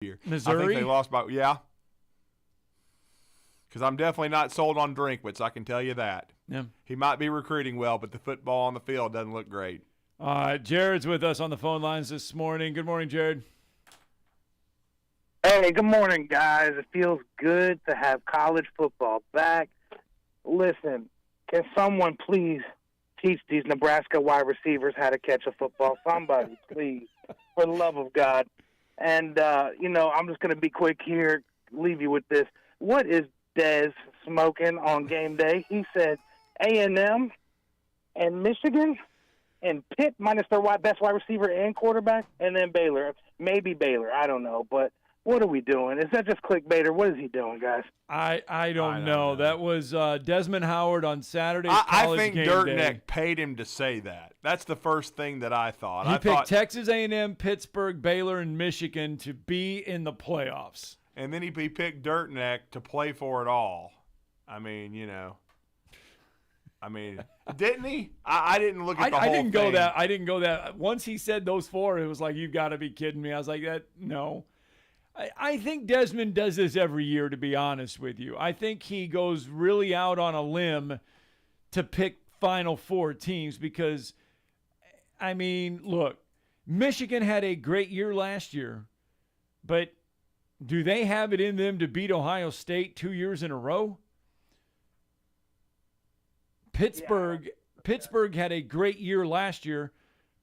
year. Missouri? I think they lost by because I'm definitely not sold on Drinkwitz, I can tell you that. Yeah. He might be recruiting well, but the football on the field doesn't look great. Jared's with us on the phone lines this morning. Good morning, Jared. Hey, good morning, guys. It feels good to have college football back. Listen, can someone please teach these Nebraska wide receivers how to catch a football? Somebody, please, for the love of God. And, I'm just going to be quick here, leave you with this. What is Dez smoking on game day? He said A&M and Michigan and Pitt minus their best wide receiver and quarterback, and then Baylor. Maybe Baylor. I don't know. But what are we doing? Is that just clickbait, or what is he doing, guys? I don't know. That was Desmond Howard on Saturday's I think game Dirtneck day. paid him to say that. That's the first thing that I thought. He picked Texas A&M, Pittsburgh, Baylor, and Michigan to be in the playoffs. And then he picked Dirtneck to play for it all. Didn't he? I didn't look at the whole thing. I didn't go that. Once he said those four, it was like, you've got to be kidding me. I was like, no. I think Desmond does this every year, to be honest with you. I think he goes really out on a limb to pick Final Four teams because, look, Michigan had a great year last year, but do they have it in them to beat Ohio State 2 years in a row? Pittsburgh had a great year last year,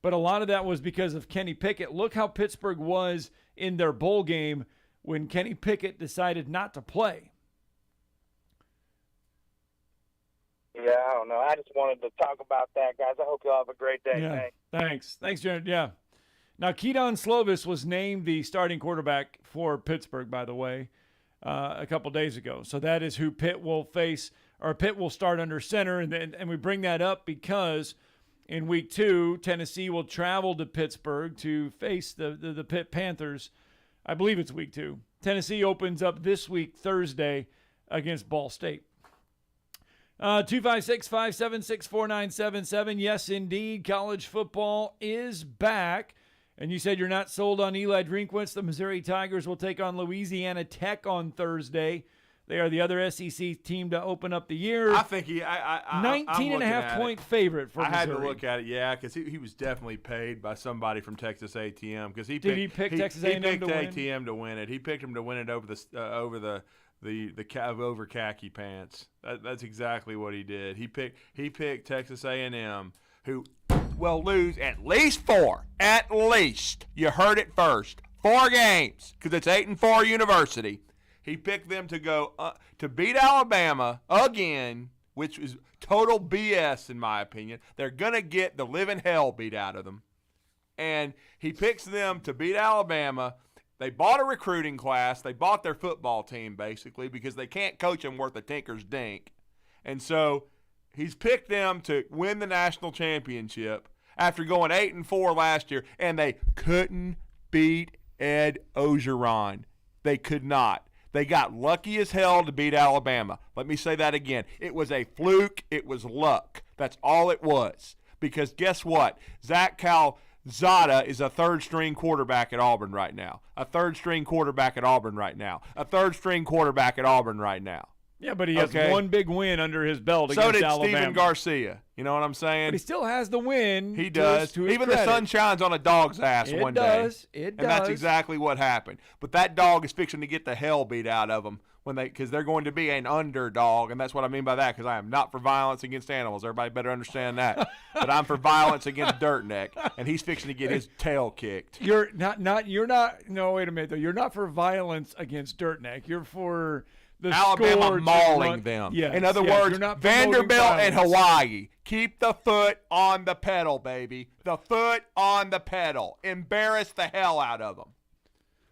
but a lot of that was because of Kenny Pickett. Look how Pittsburgh was in their bowl game when Kenny Pickett decided not to play. Yeah, I don't know. I just wanted to talk about that, guys. I hope you all have a great day. Yeah, thanks. Thanks, Jared. Yeah. Now, Keaton Slovis was named the starting quarterback for Pittsburgh, by the way, a couple days ago. So that is who Pitt will face, or Pitt will start under center. And we bring that up because in week 2, Tennessee will travel to Pittsburgh to face the Pitt Panthers. I believe it's week 2. Tennessee opens up this week, Thursday, against Ball State. 256-576-4977. Yes, indeed, college football is back. And you said you're not sold on Eli Drinkwitz. The Missouri Tigers will take on Louisiana Tech on Thursday. They are the other SEC team to open up the year. I think 19.5-point favorite for Missouri. I had to look at it, because he was definitely paid by somebody from Texas A&M. Did he pick Texas A&M to win? He picked A&M to win it. He picked him to win it over over khaki pants. That's exactly what he did. He picked Texas A&M, who will lose at least 4. At least. You heard it first. 4 games, because it's 8-4 University. He picked them to go to beat Alabama again, which is total BS in my opinion. They're going to get the living hell beat out of them. And he picks them to beat Alabama. They bought a recruiting class. They bought their football team, basically, because they can't coach them worth a tinker's dink. And so he's picked them to win the national championship after going 8-4 last year, and they couldn't beat Ed Orgeron. They could not. They got lucky as hell to beat Alabama. Let me say that again. It was a fluke. It was luck. That's all it was. Because guess what? Zach Calzada is a third-string quarterback at Auburn right now. A third-string quarterback at Auburn right now. A third-string quarterback at Auburn right now. Yeah, but he has one big win under his belt against Alabama. So did Stephen Garcia. You know what I'm saying? But he still has the win. He does. Even the sun shines on a dog's ass one day. It does. And that's exactly what happened. But that dog is fixing to get the hell beat out of them because they're going to be an underdog, and that's what I mean by that, because I am not for violence against animals. Everybody better understand that. But I'm for violence against Dirtneck, and he's fixing to get his tail kicked. You're not. No, wait a minute though. You're not for violence against Dirtneck. You're for the Alabama mauling them. Yes, in other words, Vanderbilt violence. and Hawaii. Keep the foot on the pedal, baby. The foot on the pedal. Embarrass the hell out of them.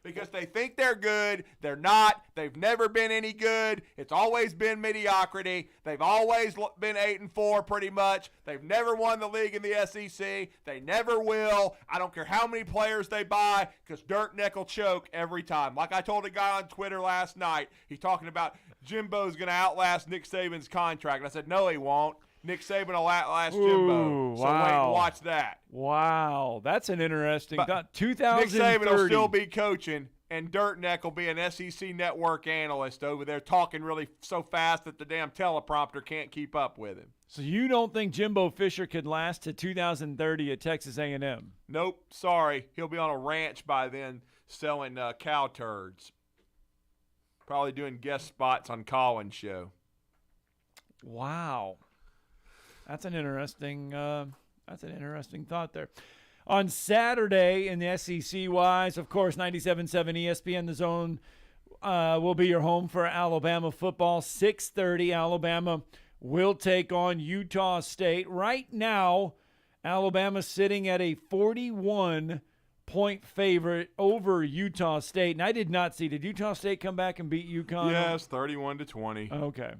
Because they think they're good. They're not. They've never been any good. It's always been mediocrity. They've always been 8-4 pretty much. They've never won the league in the SEC. They never will. I don't care how many players they buy, because Dirtneck will choke every time. Like I told a guy on Twitter last night, he's talking about Jimbo's going to outlast Nick Saban's contract. And I said, no, he won't. Nick Saban will outlast Jimbo. So wait and watch that. Wow. That's an interesting thought. 2030. Nick Saban will still be coaching, and Dirtneck will be an SEC network analyst over there talking really so fast that the damn teleprompter can't keep up with him. So you don't think Jimbo Fisher could last to 2030 at Texas A&M? Nope, sorry. He'll be on a ranch by then selling cow turds. Probably doing guest spots on Colin's show. Wow. That's an interesting thought there. On Saturday in the SEC wise, of course, 97.7 ESPN The Zone will be your home for Alabama football. 6:30, Alabama will take on Utah State. Right now, Alabama's sitting at a 41-point favorite over Utah State. And I did not see. Did Utah State come back and beat UConn? Yes, 31-20. Okay.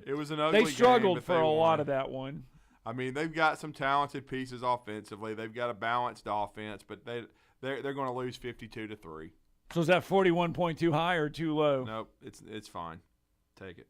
It was an ugly game. They struggled for a won. lot of that one. I mean, they've got some talented pieces offensively. They've got a balanced offense, but they're going to lose 52-3. So is that 41 too high or too low? Nope, it's fine. Take it.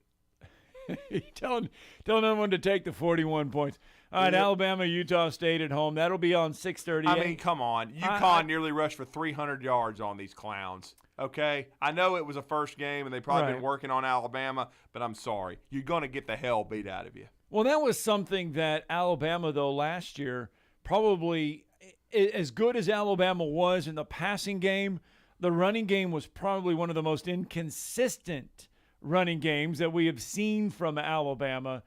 telling everyone to take the 41 points. All right, Alabama, Utah State at home. That'll be on 6:30. I mean, come on. UConn nearly rushed for 300 yards on these clowns. Okay? I know it was a first game, and they've probably been working on Alabama, but I'm sorry. You're going to get the hell beat out of you. Well, that was something that Alabama, though, last year, probably as good as Alabama was in the passing game, the running game was probably one of the most inconsistent running games that we have seen from Alabama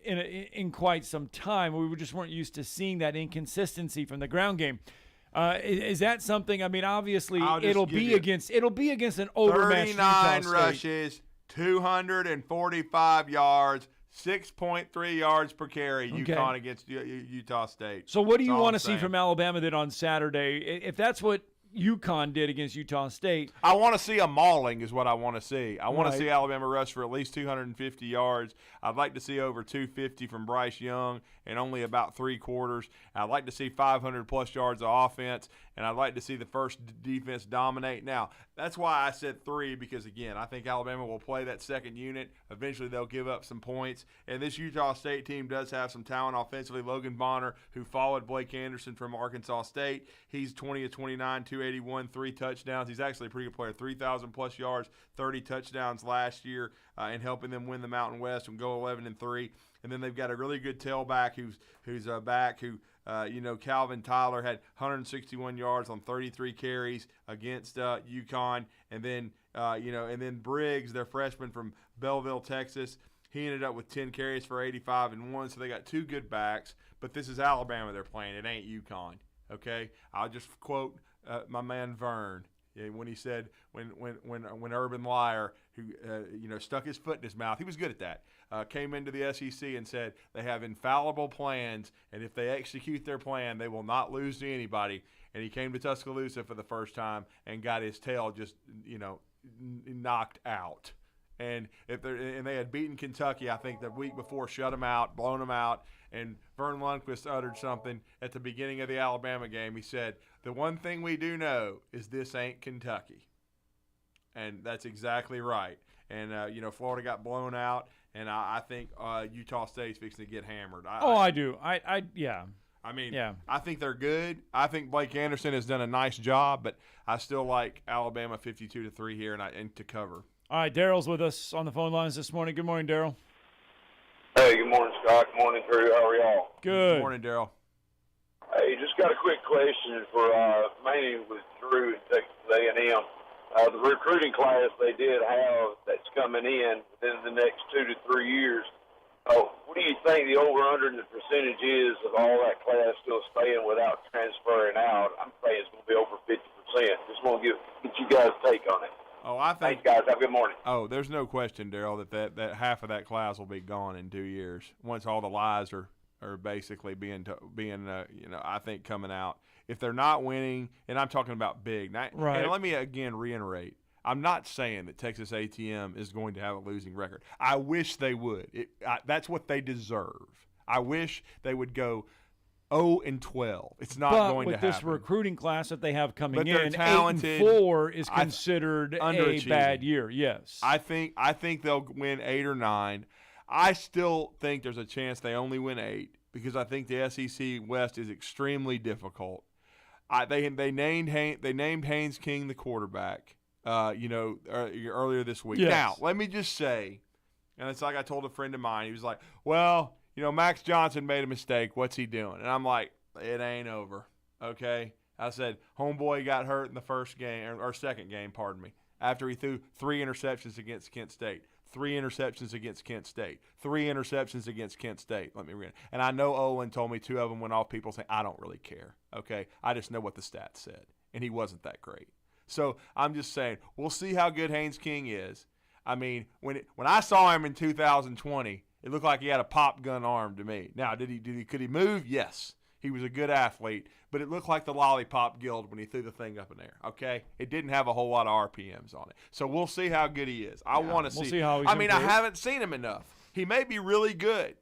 in quite some time. We just weren't used to seeing that inconsistency from the ground game. Is that something? I mean, obviously, it'll be against an overmatched Utah State. 39 rushes, 245 yards. 6.3 yards per carry, UConn against Utah State. So what do you want to see from Alabama then on Saturday? If that's what UConn did against Utah State. I want to see a mauling is what I want to see. I want to see Alabama rush for at least 250 yards. I'd like to see over 250 from Bryce Young and only about 3/4. I'd like to see 500-plus yards of offense, and I'd like to see the first defense dominate. Now, that's why I said 3 because, again, I think Alabama will play that second unit. Eventually they'll give up some points. And this Utah State team does have some talent offensively. Logan Bonner, who followed Blake Anderson from Arkansas State, he's 20 of 29, 281, 3 touchdowns. He's actually a pretty good player, 3,000-plus yards, 30 touchdowns last year, and helping them win the Mountain West and go 11-3. And then they've got a really good tailback who's back Calvin Tyler had 161 yards on 33 carries against UConn. And then Briggs, their freshman from Belleville, Texas, he ended up with 10 carries for 85 and 1. So they got 2 good backs. But this is Alabama they're playing. It ain't UConn. Okay? I'll just quote my man Vern. When he said, when Urban Liar, who stuck his foot in his mouth, he was good at that, came into the SEC and said they have infallible plans, and if they execute their plan, they will not lose to anybody. And he came to Tuscaloosa for the first time and got his tail just knocked out. And they had beaten Kentucky, I think, the week before, shut them out, blown them out. And Vern Lundquist uttered something at the beginning of the Alabama game. He said, "The one thing we do know is this ain't Kentucky." And that's exactly right. And, Florida got blown out, and I think Utah State's fixing to get hammered. I do. Yeah. I mean, I think they're good. I think Blake Anderson has done a nice job, but I still like Alabama 52-3 here and to cover. All right, Daryl's with us on the phone lines this morning. Good morning, Daryl. Hey, good morning, Scott. Good morning, Drew. How are y'all? Good. Good morning, Daryl. Hey, just got a quick question for mainly with Drew and Texas A&M. The recruiting class they did have that's coming in within the next 2 to 3 years. What do you think the over-under and the percentage is of all that class still staying without transferring out? I'm saying it's going to be over 50%. Just want to get you guys' take on it. Oh, I think. Thanks, guys. Have a good morning. Oh, there's no question, Daryl, that half of that class will be gone in 2 years once all the lies are basically being I think coming out. If they're not winning, and I'm talking about big. Now, right. And let me again reiterate. I'm not saying that Texas A&M is going to have a losing record. I wish they would. That's what they deserve. I wish they would go 0-12. It's not going to happen. But with this recruiting class that they have coming in, talented, 8-4 is considered a bad year. Yes, I think they'll win 8 or 9. I still think there's a chance they only win 8 because I think the SEC West is extremely difficult. They named Haynes King the quarterback. Earlier this week. Yes. Now, let me just say, and it's like I told a friend of mine. He was like, "Well, Max Johnson made a mistake. What's he doing?" And I'm like, "It ain't over." Okay. I said, homeboy got hurt in the first game or second game, pardon me, after he threw 3 interceptions against Kent State. 3 interceptions against Kent State. 3 interceptions against Kent State. Let me read it. And I know Olin told me 2 of them went off. People saying, I don't really care. Okay. I just know what the stats said. And he wasn't that great. So I'm just saying, we'll see how good Haynes King is. I mean, when I saw him in 2020, it looked like he had a pop gun arm to me. Now, could he move? Yes. He was a good athlete, but it looked like the lollipop guild when he threw the thing up in there, okay? It didn't have a whole lot of RPMs on it. So we'll see how good he is. I want to see. We'll see how he's I improved. haven't seen him enough. He may be really good.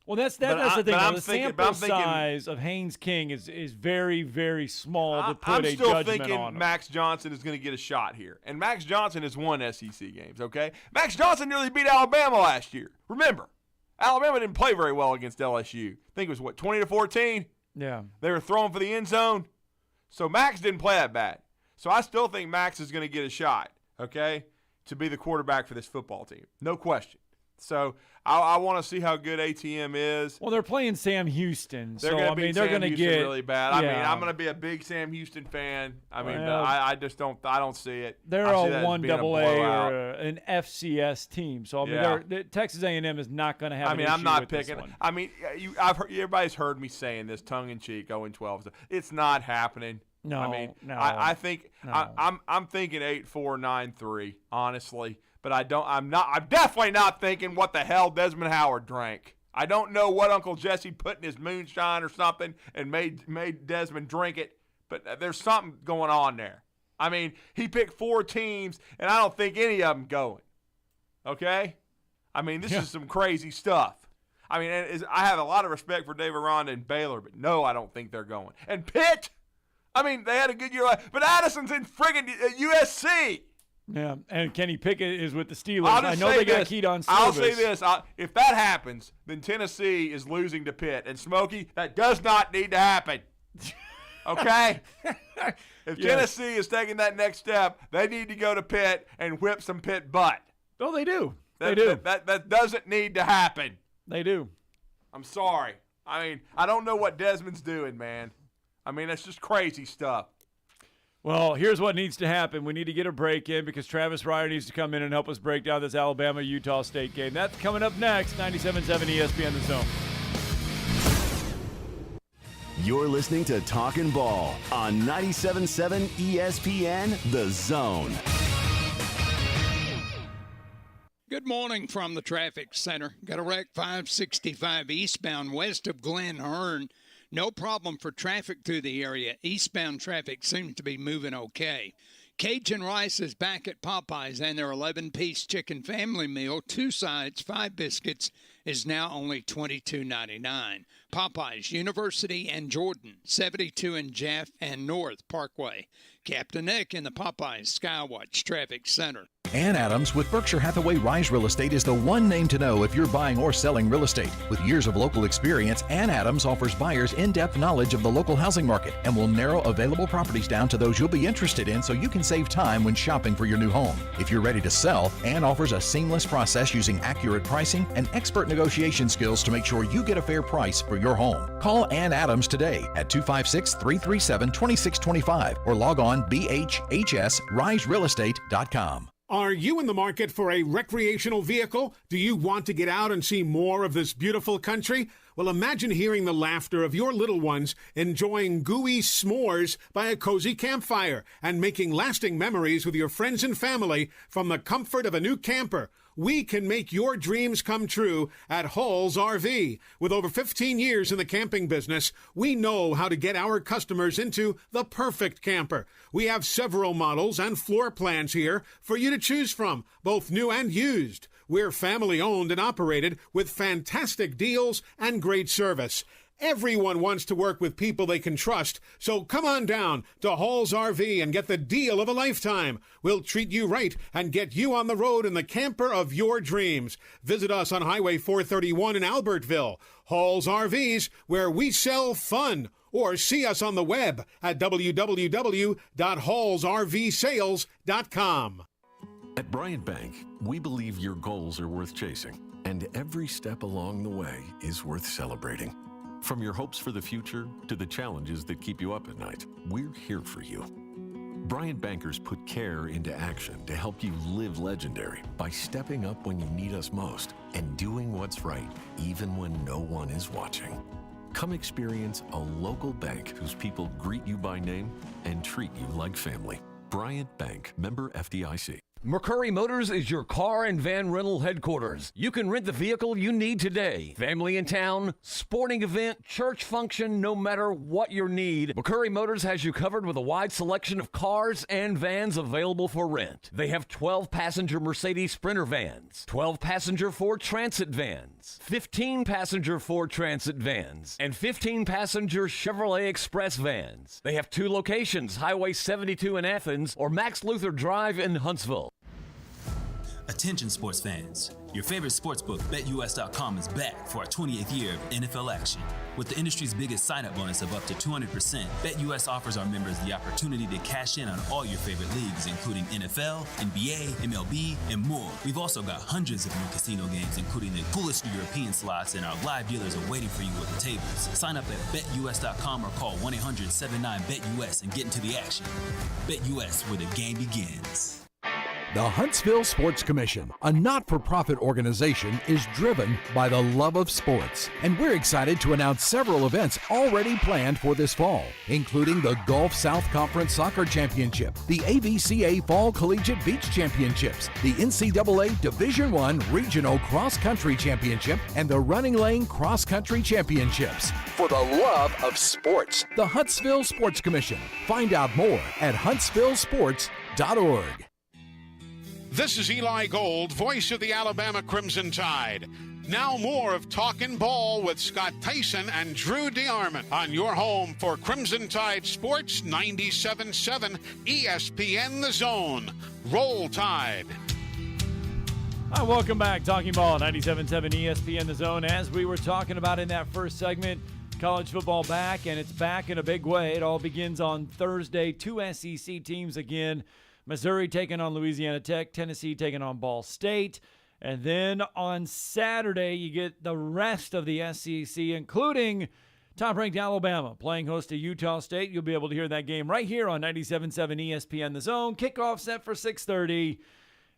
Well, that's the thing. The sample thinking, size of Haynes King is very, very small to put I'm a still judgment thinking on him. Max Johnson is going to get a shot here. And Max Johnson has won SEC games, okay? Max Johnson nearly beat Alabama last year. Remember, Alabama didn't play very well against LSU. I think it was, 20-14? Yeah. They were throwing for the end zone. So Max didn't play that bad. So I still think Max is going to get a shot, okay, to be the quarterback for this football team. No question. So I want to see how good ATM is. Well, they're playing Sam Houston, so they're going to get really bad. Yeah. I'm going to be a big Sam Houston fan. Well, I just don't see it. They're I see that a as 1 being a AA blowout. or an FCS team, so Texas A&M is not going to have. I an mean, I'm issue not with this picking. one. I mean, everybody's heard me saying this tongue in cheek, 0-12. It's not happening. No, I mean, no. I think No. I'm thinking 8-4, 9-3, honestly. But I'm definitely not thinking what the hell Desmond Howard drank. I don't know what Uncle Jesse put in his moonshine or something and made Desmond drink it, but there's something going on there. I mean, he picked 4 teams, and I don't think any of them going. Okay? I mean, this is some crazy stuff. I mean, I have a lot of respect for Dave Aranda and Baylor, but no, I don't think they're going. And Pitt, I mean, they had a good year, but Addison's in friggin' USC. Yeah, and Kenny Pickett is with the Steelers. I'll I just know say they got this. Keaton Slovis. I'll say this. If that happens, then Tennessee is losing to Pitt. And, Smokey, that does not need to happen. Okay? If Tennessee is taking that next step, they need to go to Pitt and whip some Pitt butt. Oh, they do. That doesn't need to happen. They do. I'm sorry. I mean, I don't know what Desmond's doing, man. I mean, that's just crazy stuff. Well, here's what needs to happen. We need to get a break in because Travis Reier needs to come in and help us break down this Alabama-Utah State game. That's coming up next, 97.7 ESPN The Zone. You're listening to Talkin' Ball on 97.7 ESPN The Zone. Good morning from the traffic center. Got a wreck 565 eastbound west of Glen Hern. No problem for traffic through the area. Eastbound traffic seems to be moving okay. Cajun Rice is back at Popeyes, and their 11-piece chicken family meal, 2 sides, 5 biscuits, is now only $22.99. Popeyes, University and Jordan, 72 in Jeff and North Parkway. Captain Nick in the Popeyes Skywatch Traffic Center. Ann Adams with Berkshire Hathaway Rise Real Estate is the one name to know if you're buying or selling real estate. With years of local experience, Ann Adams offers buyers in-depth knowledge of the local housing market and will narrow available properties down to those you'll be interested in so you can save time when shopping for your new home. If you're ready to sell, Ann offers a seamless process using accurate pricing and expert negotiation skills to make sure you get a fair price for your home. Call Ann Adams today at 256-337-2625 or log on bhhsriserealestate.com. Are you in the market for a recreational vehicle? Do you want to get out and see more of this beautiful country? Well, imagine hearing the laughter of your little ones enjoying gooey s'mores by a cozy campfire and making lasting memories with your friends and family from the comfort of a new camper. We can make your dreams come true at Hall's RV. With over 15 years in the camping business, we know how to get our customers into the perfect camper. We have several models and floor plans here for you to choose from, both new and used. We're family owned and operated with fantastic deals and great service. Everyone wants to work with people they can trust, so come on down to Hall's RV and get the deal of a lifetime. We'll treat you right and get you on the road in the camper of your dreams. Visit us on Highway 431 in Albertville. Hall's RVs, where we sell fun. or see us on the web at www.hallsrvsales.com. At Bryant Bank, we believe your goals are worth chasing, and every step along the way is worth celebrating. From your hopes for the future to the challenges that keep you up at night, we're here for you. Bryant bankers put care into action to help you live legendary by stepping up when you need us most and doing what's right even when no one is watching. Come experience a local bank whose people greet you by name and treat you like family. Bryant Bank, member FDIC. McCurry Motors is your car and van rental headquarters. You can rent the vehicle you need today. Family in town, sporting event, church function, no matter what your need, McCurry Motors has you covered with a wide selection of cars and vans available for rent. They have 12-passenger Mercedes Sprinter vans, 12-passenger Ford Transit vans, 15-passenger Ford Transit vans, and 15-passenger Chevrolet Express vans. They have 2 locations, Highway 72 in Athens or Max Luther Drive in Huntsville. Attention sports fans, your favorite sportsbook, BetUS.com, is back for our 28th year of NFL action. With the industry's biggest sign-up bonus of up to 200%, BetUS offers our members the opportunity to cash in on all your favorite leagues, including NFL, NBA, MLB, and more. We've also got hundreds of new casino games, including the coolest European slots, and our live dealers are waiting for you at the tables. Sign up at BetUS.com or call 1-800-79-BET-US and get into the action. BetUS, where the game begins. The Huntsville Sports Commission, a not-for-profit organization, is driven by the love of sports. And we're excited to announce several events already planned for this fall, including the Gulf South Conference Soccer Championship, the AVCA Fall Collegiate Beach Championships, the NCAA Division I Regional Cross Country Championship, and the Running Lane Cross Country Championships. For the love of sports, the Huntsville Sports Commission. Find out more at huntsvillesports.org. This is Eli Gold, voice of the Alabama Crimson Tide. Now more of Talkin' Ball with Scott Theisen and Drew DeArmond on your home for Crimson Tide Sports 97.7 ESPN The Zone. Roll Tide. Hi, welcome back. Talking Ball, 97.7 ESPN The Zone. As we were talking about in that first segment, college football back, and it's back in a big way. It all begins on Thursday. 2 SEC teams again. Missouri taking on Louisiana Tech, Tennessee taking on Ball State. And then on Saturday, you get the rest of the SEC, including top-ranked Alabama playing host to Utah State. You'll be able to hear that game right here on 97.7 ESPN The Zone. Kickoff set for 6:30.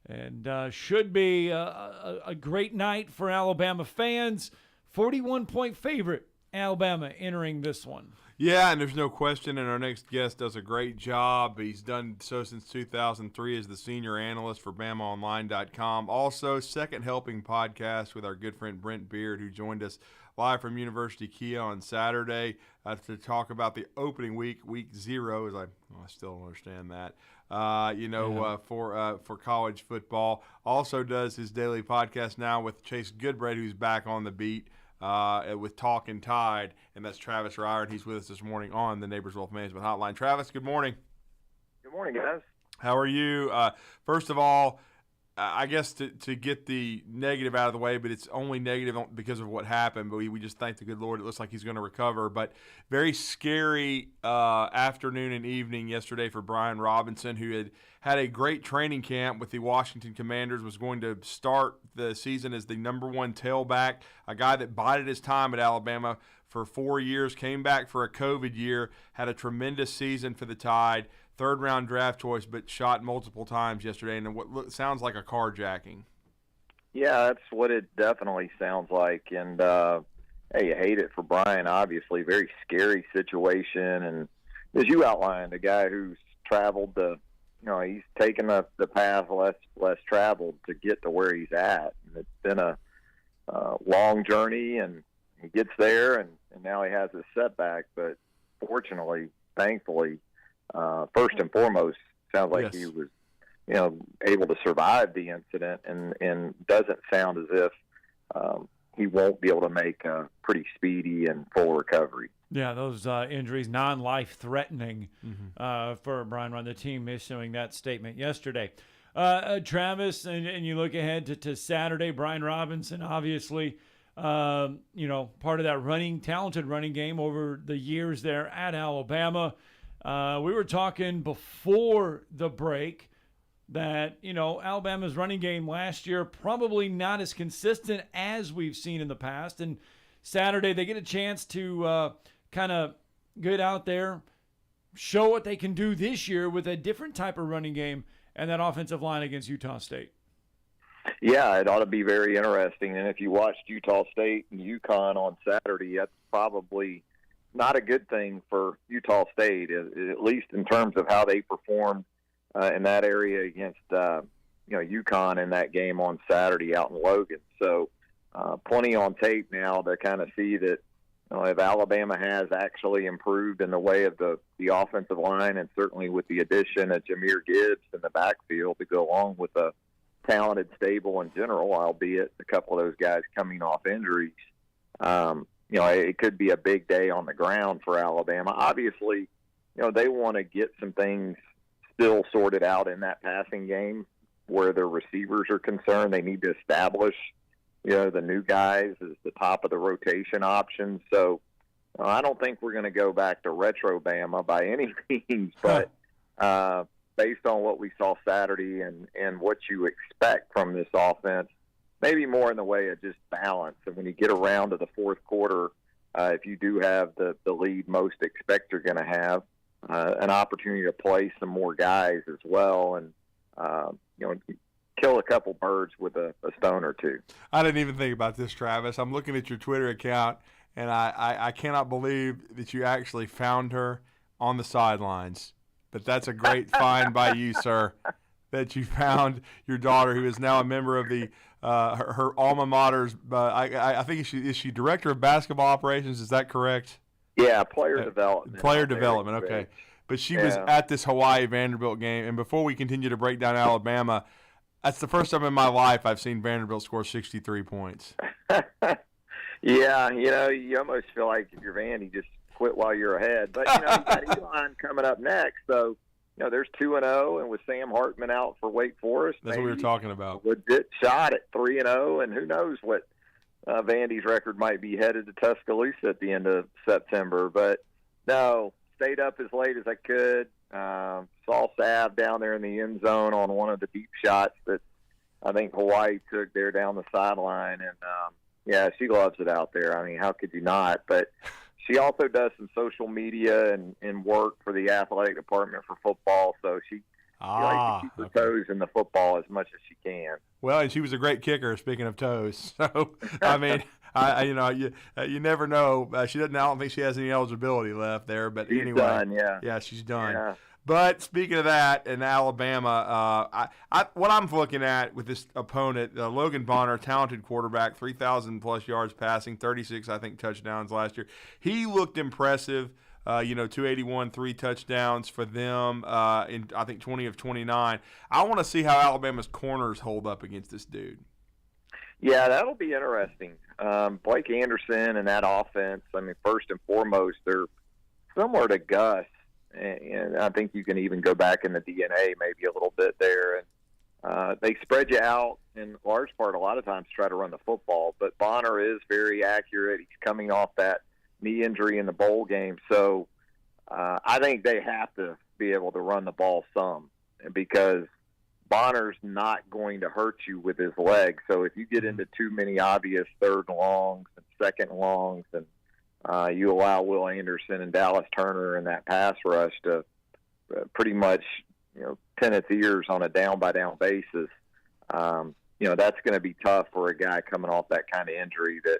And should be a great night for Alabama fans. 41-point favorite, Alabama entering this one. Yeah, and there's no question, and our next guest does a great job. He's done so since 2003 as the senior analyst for BamaOnline.com. Also, Second Helping podcast with our good friend Brent Beard, who joined us live from University Kia on Saturday to talk about the opening week 0, as I still don't understand that, for college football. Also does his daily podcast now with Chase Goodbread, who's back on the beat with Talkin' Tide, and that's Travis Ryer, and he's with us this morning on the Neighbors Wealth Management Hotline. Travis, good morning. Good morning, guys. How are you? First of all, I guess to get the negative out of the way, but it's only negative because of what happened, but we just thank the good Lord. It looks like he's going to recover, but very scary afternoon and evening yesterday for Brian Robinson, who had a great training camp with the Washington Commanders, was going to start the season as the number 1 tailback, a guy that bided his time at Alabama for 4 years, came back for a COVID year, had a tremendous season for the Tide, third-round draft choice, but shot multiple times yesterday, and what sounds like a carjacking. Yeah, that's what it definitely sounds like, and hey, you hate it for Brian, obviously. Very scary situation, and as you outlined, a guy who's traveled he's taken the path less traveled to get to where he's at. And it's been a long journey, and he gets there, and now he has a setback. But fortunately, thankfully, first and foremost, sounds like he was, able to survive the incident, and doesn't sound as if he won't be able to make a pretty speedy and full recovery. Yeah, those injuries, non-life-threatening for Brian Run. The team issuing that statement yesterday. Travis, and you look ahead to Saturday, Brian Robinson, obviously part of that talented running game over the years there at Alabama. We were talking before the break that, Alabama's running game last year probably not as consistent as we've seen in the past. And Saturday they get a chance to kind of get out there, show what they can do this year with a different type of running game and that offensive line against Utah State. Yeah, it ought to be very interesting. And if you watched Utah State and UConn on Saturday, that's probably not a good thing for Utah State, at least in terms of how they performed in that area against UConn in that game on Saturday out in Logan. So plenty on tape now to kind of see that if Alabama has actually improved in the way of the offensive line, and certainly with the addition of Jahmyr Gibbs in the backfield to go along with a talented stable in general, albeit a couple of those guys coming off injuries, it could be a big day on the ground for Alabama. Obviously, they want to get some things still sorted out in that passing game where their receivers are concerned. They need to establish, the new guys as the top of the rotation options. So I don't think we're going to go back to retro Bama by any means, but based on what we saw Saturday and what you expect from this offense, maybe more in the way of just balance. And when you get around to the fourth quarter, if you do have the lead most expect you're going to have, an opportunity to play some more guys as well and, kill a couple birds with a stone or two. I didn't even think about this, Travis. I'm looking at your Twitter account, and I cannot believe that you actually found her on the sidelines. But that's a great find by you, sir, that you found your daughter, who is now a member of the her alma mater's. I think is she director of basketball operations? Is that correct? Yeah, player development. Player development. Okay, but she was at this Hawaii Vanderbilt game, and before we continue to break down Alabama, that's the first time in my life I've seen Vanderbilt score 63 points. Yeah, you almost feel like if you're Vandy, just quit while you're ahead. But, you got Elon coming up next. So, there's 2-0, and with Sam Hartman out for Wake Forest. That's what we were talking about. Legit shot at 3-0, and who knows what Vandy's record might be headed to Tuscaloosa at the end of September. But, no, stayed up as late as I could. Saw Sav down there in the end zone on one of the deep shots that I think Hawaii took there down the sideline. And, she loves it out there. I mean, how could you not? But she also does some social media and work for the athletic department for football. So she likes to keep her toes in the football as much as she can. Well, and she was a great kicker, speaking of toes. So, I mean, you never know. She doesn't. I don't think she has any eligibility left there. But she's anyway, done, yeah, she's done. Yeah. But speaking of that, in Alabama, what I'm looking at with this opponent, Logan Bonner, talented quarterback, 3,000+ yards passing, 36 touchdowns last year. He looked impressive. 281, 3 touchdowns for them in, I think, 20 of 29. I want to see how Alabama's corners hold up against this dude. Yeah, that'll be interesting. Blake Anderson and that offense, I mean, first and foremost, they're similar to Gus. And I think you can even go back in the DNA maybe a little bit there. And they spread you out in large part a lot of times to try to run the football. But Bonner is very accurate. He's coming off that knee injury in the bowl game. So I think they have to be able to run the ball some because Bonner's not going to hurt you with his legs. So if you get into too many obvious third and longs and second and longs and you allow Will Anderson and Dallas Turner in that pass rush to pretty much, pin its ears on a down-by-down basis. That's going to be tough for a guy coming off that kind of injury that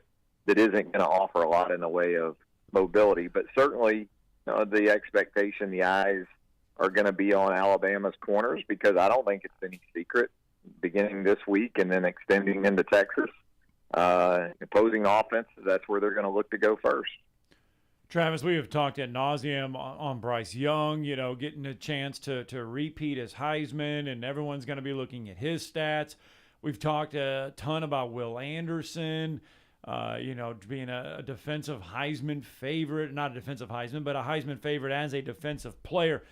isn't going to offer a lot in the way of mobility. But certainly, the expectation, the eyes are going to be on Alabama's corners because I don't think it's any secret beginning this week and then extending into Texas. Opposing offenses, that's where they're going to look to go first. Travis, we have talked ad nauseum on Bryce Young, getting a chance to repeat as Heisman, and everyone's going to be looking at his stats. We've talked a ton about Will Anderson, being a defensive Heisman favorite, not a defensive Heisman, but a Heisman favorite as a defensive player.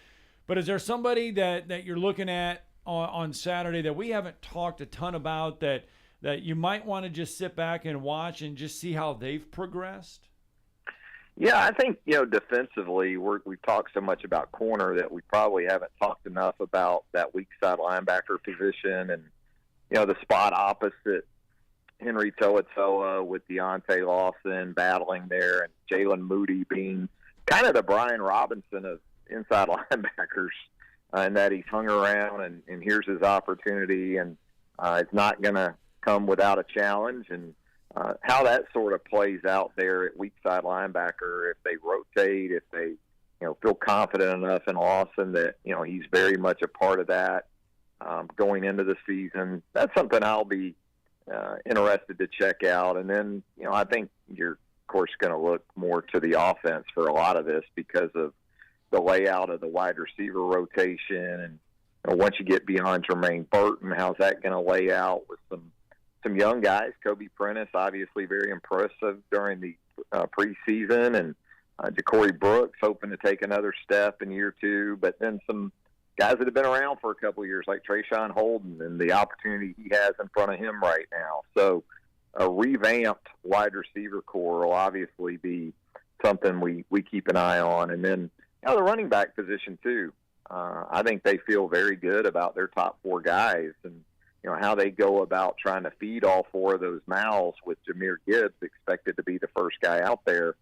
But is there somebody that you're looking at on Saturday that we haven't talked a ton about that that you might want to just sit back and watch and just see how they've progressed? Yeah, I think, defensively, we've talked so much about corner that we probably haven't talked enough about that weak side linebacker position and, the spot opposite Henry To'oTo'o with Deontay Lawson battling there and Jalen Moody being kind of the Brian Robinson of inside linebackers, and that he's hung around and here's his opportunity, and it's not going to come without a challenge. And how that sort of plays out there at weak side linebacker, if they rotate, if they feel confident enough in Lawson that he's very much a part of that going into the season, that's something I'll be interested to check out. And then I think you're of course going to look more to the offense for a lot of this because of the layout of the wide receiver rotation, and once you get beyond Jermaine Burton, how's that going to lay out with some young guys? Kobe Prentice, obviously very impressive during the preseason, and Ja'Cory Brooks hoping to take another step in year two, but then some guys that have been around for a couple of years like Trayshawn Holden and the opportunity he has in front of him right now. So a revamped wide receiver core will obviously be something we keep an eye on. And then the running back position too. I think they feel very good about their top four guys and how they go about trying to feed all four of those mouths with Jahmyr Gibbs expected to be the first guy out there.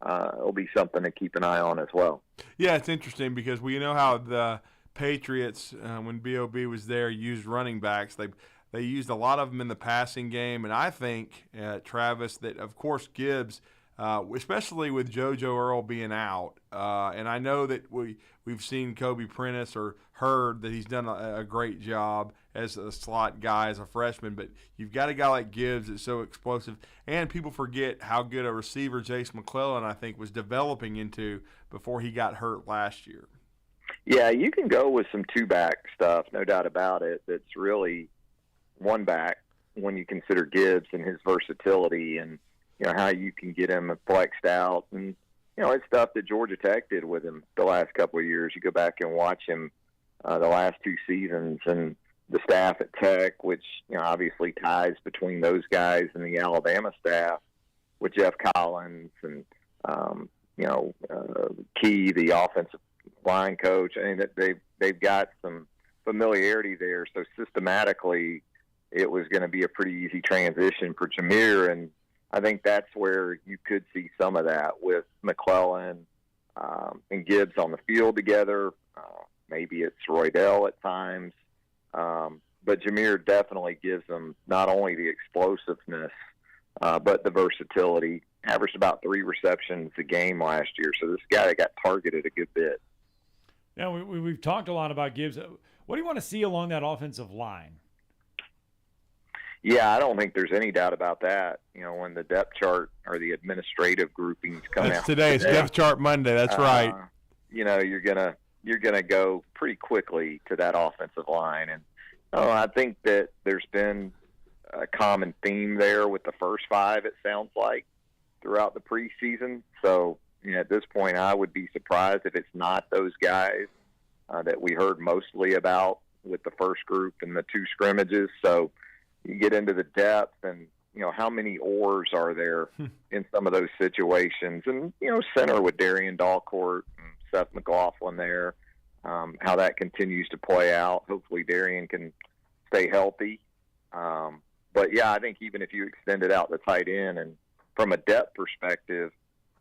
It'll be something to keep an eye on as well. Yeah, it's interesting because we know how the Patriots, when B.O.B. was there, used running backs. They used a lot of them in the passing game, and I think, Travis, that, of course, Gibbs, especially with JoJo Earle being out, and I know that we've seen Kobe Prentice or heard that he's done a great job as a slot guy, as a freshman, but you've got a guy like Gibbs that's so explosive, and people forget how good a receiver Jace McClellan, I think, was developing into before he got hurt last year. Yeah, you can go with some two-back stuff, no doubt about it. That's really one-back when you consider Gibbs and his versatility and how you can get him flexed out. And, it's stuff that Georgia Tech did with him the last couple of years. You go back and watch him the last two seasons and the staff at Tech, which, obviously ties between those guys and the Alabama staff with Jeff Collins and, Key, the offensive line coach. I mean, that they've got some familiarity there. So systematically, it was going to be a pretty easy transition for Jahmyr, and I think that's where you could see some of that with McClellan and Gibbs on the field together. Maybe it's Roydell at times, but Jahmyr definitely gives them not only the explosiveness but the versatility. Averaged about 3 receptions a game last year, so this guy got targeted a good bit. Yeah, we've talked a lot about Gibbs. What do you want to see along that offensive line? Yeah, I don't think there's any doubt about that. When the depth chart or the administrative groupings come out today, it's Depth Chart Monday. That's right. You're gonna go pretty quickly to that offensive line, and I think that there's been a common theme there with the first 5. It sounds like throughout the preseason. So at this point, I would be surprised if it's not those guys that we heard mostly about with the first group and the 2 scrimmages. So you get into the depth and, how many oars are there in some of those situations? And, center with Darian Dalcourt and Seth McLaughlin there, how that continues to play out. Hopefully Darian can stay healthy. But, yeah, I think even if you extended out the tight end and from a depth perspective,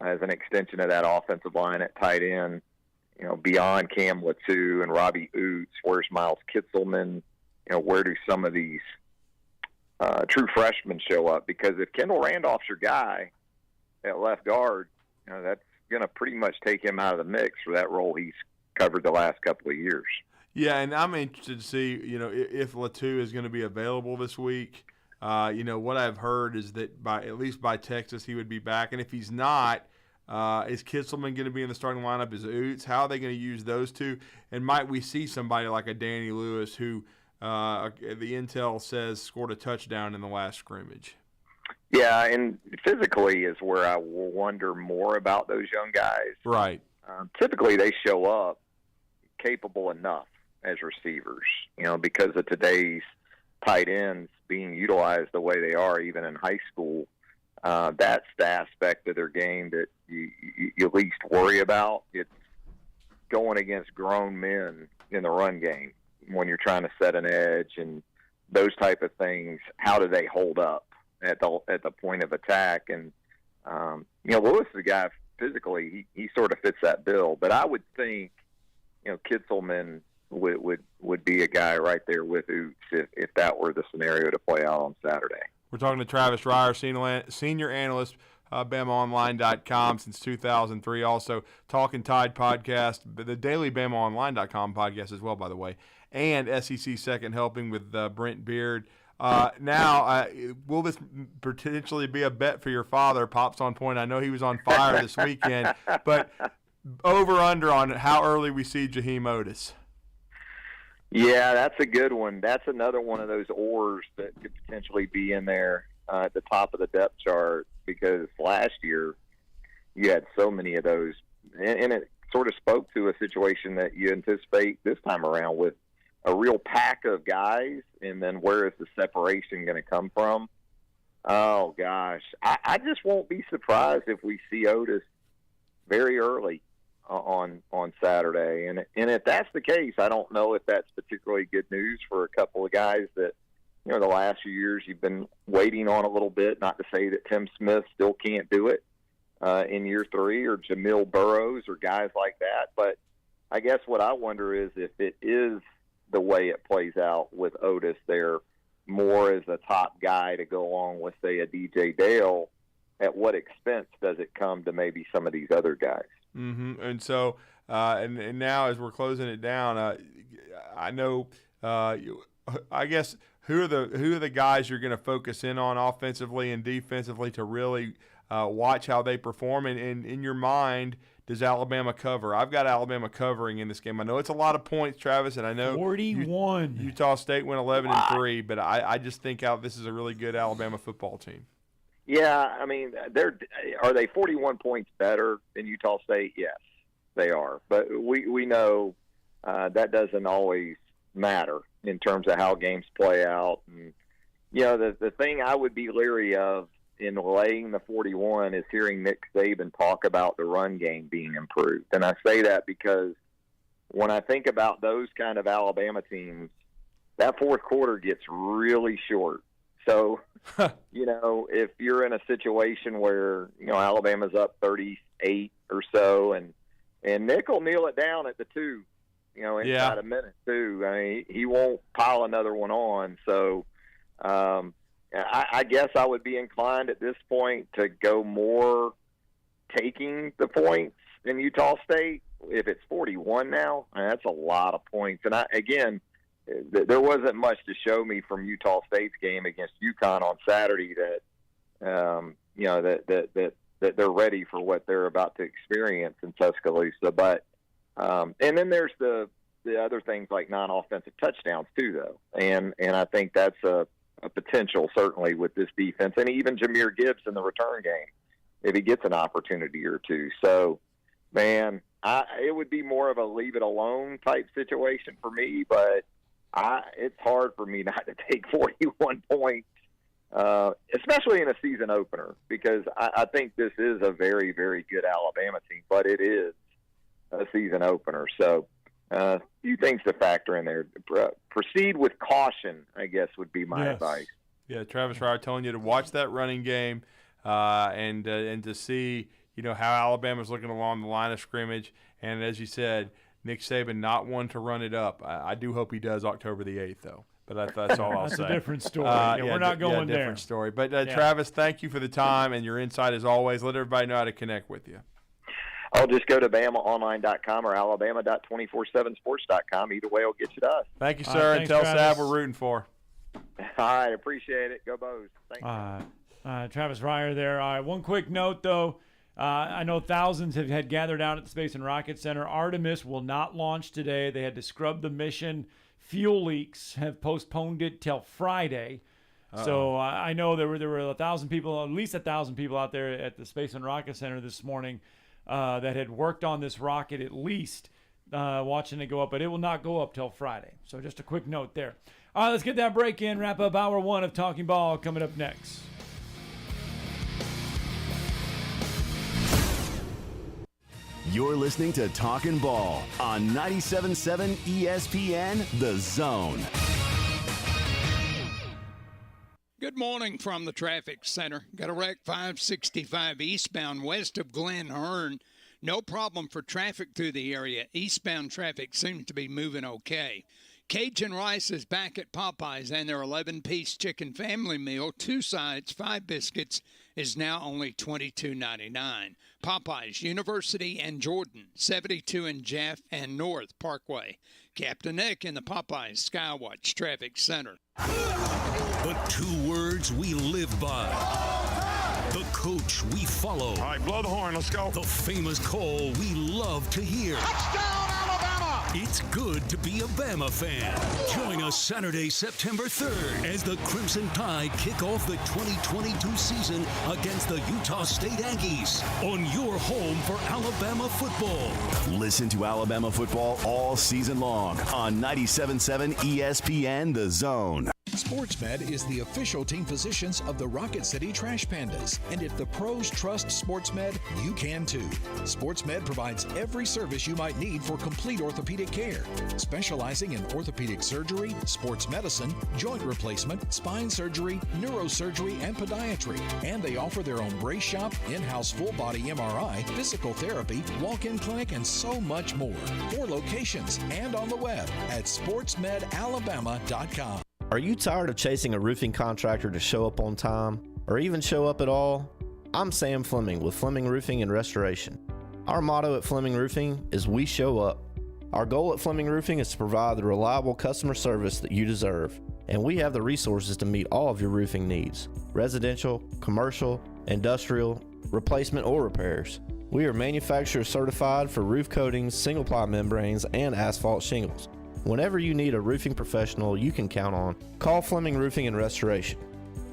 as an extension of that offensive line at tight end, beyond Cam Latu and Robbie Oots, where's Miles Kitzelman? Where do some of these true freshmen show up? Because if Kendall Randolph's your guy at left guard, that's going to pretty much take him out of the mix for that role he's covered the last couple of years. Yeah, and I'm interested to see, if Latu is going to be available this week. What I've heard is that at least by Texas he would be back, and if he's not, is Kitzelman going to be in the starting lineup? Is Oots? How are they going to use those two? And might we see somebody like a Danny Lewis who the intel says scored a touchdown in the last scrimmage? Yeah, and physically is where I will wonder more about those young guys. Right. Typically they show up capable enough as receivers, because of today's tight ends. being utilized the way they are, even in high school, that's the aspect of their game that you least worry about. It's going against grown men in the run game when you're trying to set an edge and those type of things. How do they hold up at the point of attack? And Lewis is a guy physically, he sort of fits that bill. But I would think, Kitzelman would be a guy right there with Oots if that were the scenario to play out on Saturday. We're talking to Travis Reier, senior analyst, BamaOnline.com since 2003. Also, Talkin Tide podcast, the daily BamaOnline.com podcast as well, by the way, and SEC Second Helping with Brent Beard. Now, will this potentially be a bet for your father? Pops on point. I know he was on fire this weekend, but over-under on how early we see Jaheim Otis. Yeah, that's a good one. That's another one of those oars that could potentially be in there at the top of the depth chart, because last year you had so many of those. And it sort of spoke to a situation that you anticipate this time around with a real pack of guys, and then where is the separation going to come from? Oh, gosh. I just won't be surprised if we see Otis very early on Saturday. And if that's the case, I don't know if that's particularly good news for a couple of guys that, the last few years you've been waiting on a little bit. Not to say that Tim Smith still can't do it in year 3, or Jamil Burrows or guys like that. But I guess what I wonder is if it is the way it plays out with Otis there more as a top guy to go along with, say, a DJ Dale, at what expense does it come to maybe some of these other guys? Mm-hmm. And so, and now as we're closing it down, I know, I guess who are the guys you're going to focus in on offensively and defensively to really watch how they perform? And in your mind, does Alabama cover? I've got Alabama covering in this game. I know it's a lot of points, Travis, and I know 41. Utah State went 11-3, but I just think this is a really good Alabama football team. Yeah, I mean, are they 41 points better than Utah State? Yes, they are. But we know that doesn't always matter in terms of how games play out. And, the thing I would be leery of in laying the 41 is hearing Nick Saban talk about the run game being improved. And I say that because when I think about those kind of Alabama teams, that fourth quarter gets really short. So, if you're in a situation where, Alabama's up 38 or so, and Nick will kneel it down at the 2, inside a minute, too. I mean, he won't pile another one on. So, I guess I would be inclined at this point to go more taking the points in Utah State. If it's 41 now, that's a lot of points. And there wasn't much to show me from Utah State's game against UConn on Saturday that they're ready for what they're about to experience in Tuscaloosa. But and then there's the other things like non-offensive touchdowns too, though, and I think that's a potential certainly with this defense, and even Jahmyr Gibbs in the return game if he gets an opportunity or two. So, man, it would be more of a leave it alone type situation for me, but it's hard for me not to take 41 points, especially in a season opener, because I think this is a very, very good Alabama team, but it is a season opener. So a few things to factor in there. Proceed with caution, I guess, would be my advice. Yeah, Travis Reier telling you to watch that running game and to see, how Alabama's looking along the line of scrimmage. And as you said, Nick Saban not one to run it up. I do hope he does October the 8th, though. But that's all I'll say. That's a different story. We're not going there. Different story. But, Travis, thank you for the time and your insight as always. Let everybody know how to connect with you. I'll just go to BamaOnline.com or Alabama.247sports.com. Either way will get you to us. Thank you, sir. And tell Sav we're rooting for. All right. Appreciate it. Go Bows. Thanks. Travis Reier there. All right, one quick note, though. I know thousands had gathered out at the Space and Rocket Center. Artemis will not launch today. They had to scrub the mission. Fuel leaks have postponed it till Friday. Uh-oh. So I know there were 1,000 people, at least 1,000 people out there at the Space and Rocket Center this morning that had worked on this rocket at least watching it go up, but it will not go up till Friday. So just a quick note there. All right, let's get that break in. Wrap up hour one of Talking Ball coming up next. You're listening to Talkin' Ball on 97.7 ESPN, The Zone. Good morning from the traffic center. Got a wreck 565 eastbound west of Glen Hern. No problem for traffic through the area. Eastbound traffic seems to be moving okay. Cajun Rice is back at Popeyes, and their 11-piece chicken family meal, 2 sides, 5 biscuits, is now only $22.99. Popeyes, University and Jordan, 72 in Jeff and North Parkway. Captain Nick in the Popeyes Skywatch Traffic Center. The 2 words we live by. The coach we follow. All right, blow the horn. Let's go. The famous call we love to hear. Touchdown, Alabama! It's good to be a Bama fan. Join us Saturday, September 3rd as the Crimson Tide kick off the 2022 season against the Utah State Aggies on your home for Alabama football. Listen to Alabama football all season long on 97.7 ESPN, The Zone. SportsMed is the official team physicians of the Rocket City Trash Pandas. And if the pros trust SportsMed, you can too. SportsMed provides every service you might need for complete orthopedic care, specializing in orthopedic surgery, sports medicine, joint replacement, spine surgery, neurosurgery, and podiatry. And they offer their own brace shop, in-house full-body MRI, physical therapy, walk-in clinic, and so much more. 4 locations and on the web at sportsmedalabama.com. Are you tired of chasing a roofing contractor to show up on time, or even show up at all? I'm Sam Fleming with Fleming Roofing and Restoration. Our motto at Fleming Roofing is we show up. Our goal at Fleming Roofing is to provide the reliable customer service that you deserve, and we have the resources to meet all of your roofing needs: residential, commercial, industrial, replacement, or repairs. We are manufacturer certified for roof coatings, single-ply membranes, and asphalt shingles. Whenever you need a roofing professional you can count on, call Fleming Roofing and Restoration.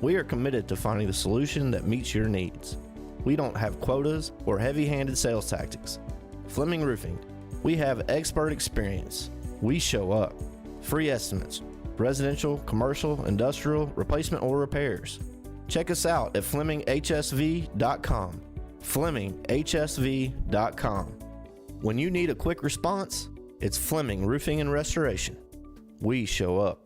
We are committed to finding the solution that meets your needs. We don't have quotas or heavy-handed sales tactics. Fleming Roofing, we have expert experience. We show up. Free estimates, residential, commercial, industrial, replacement, or repairs. Check us out at FlemingHSV.com. FlemingHSV.com. When you need a quick response, it's Fleming Roofing and Restoration. We show up.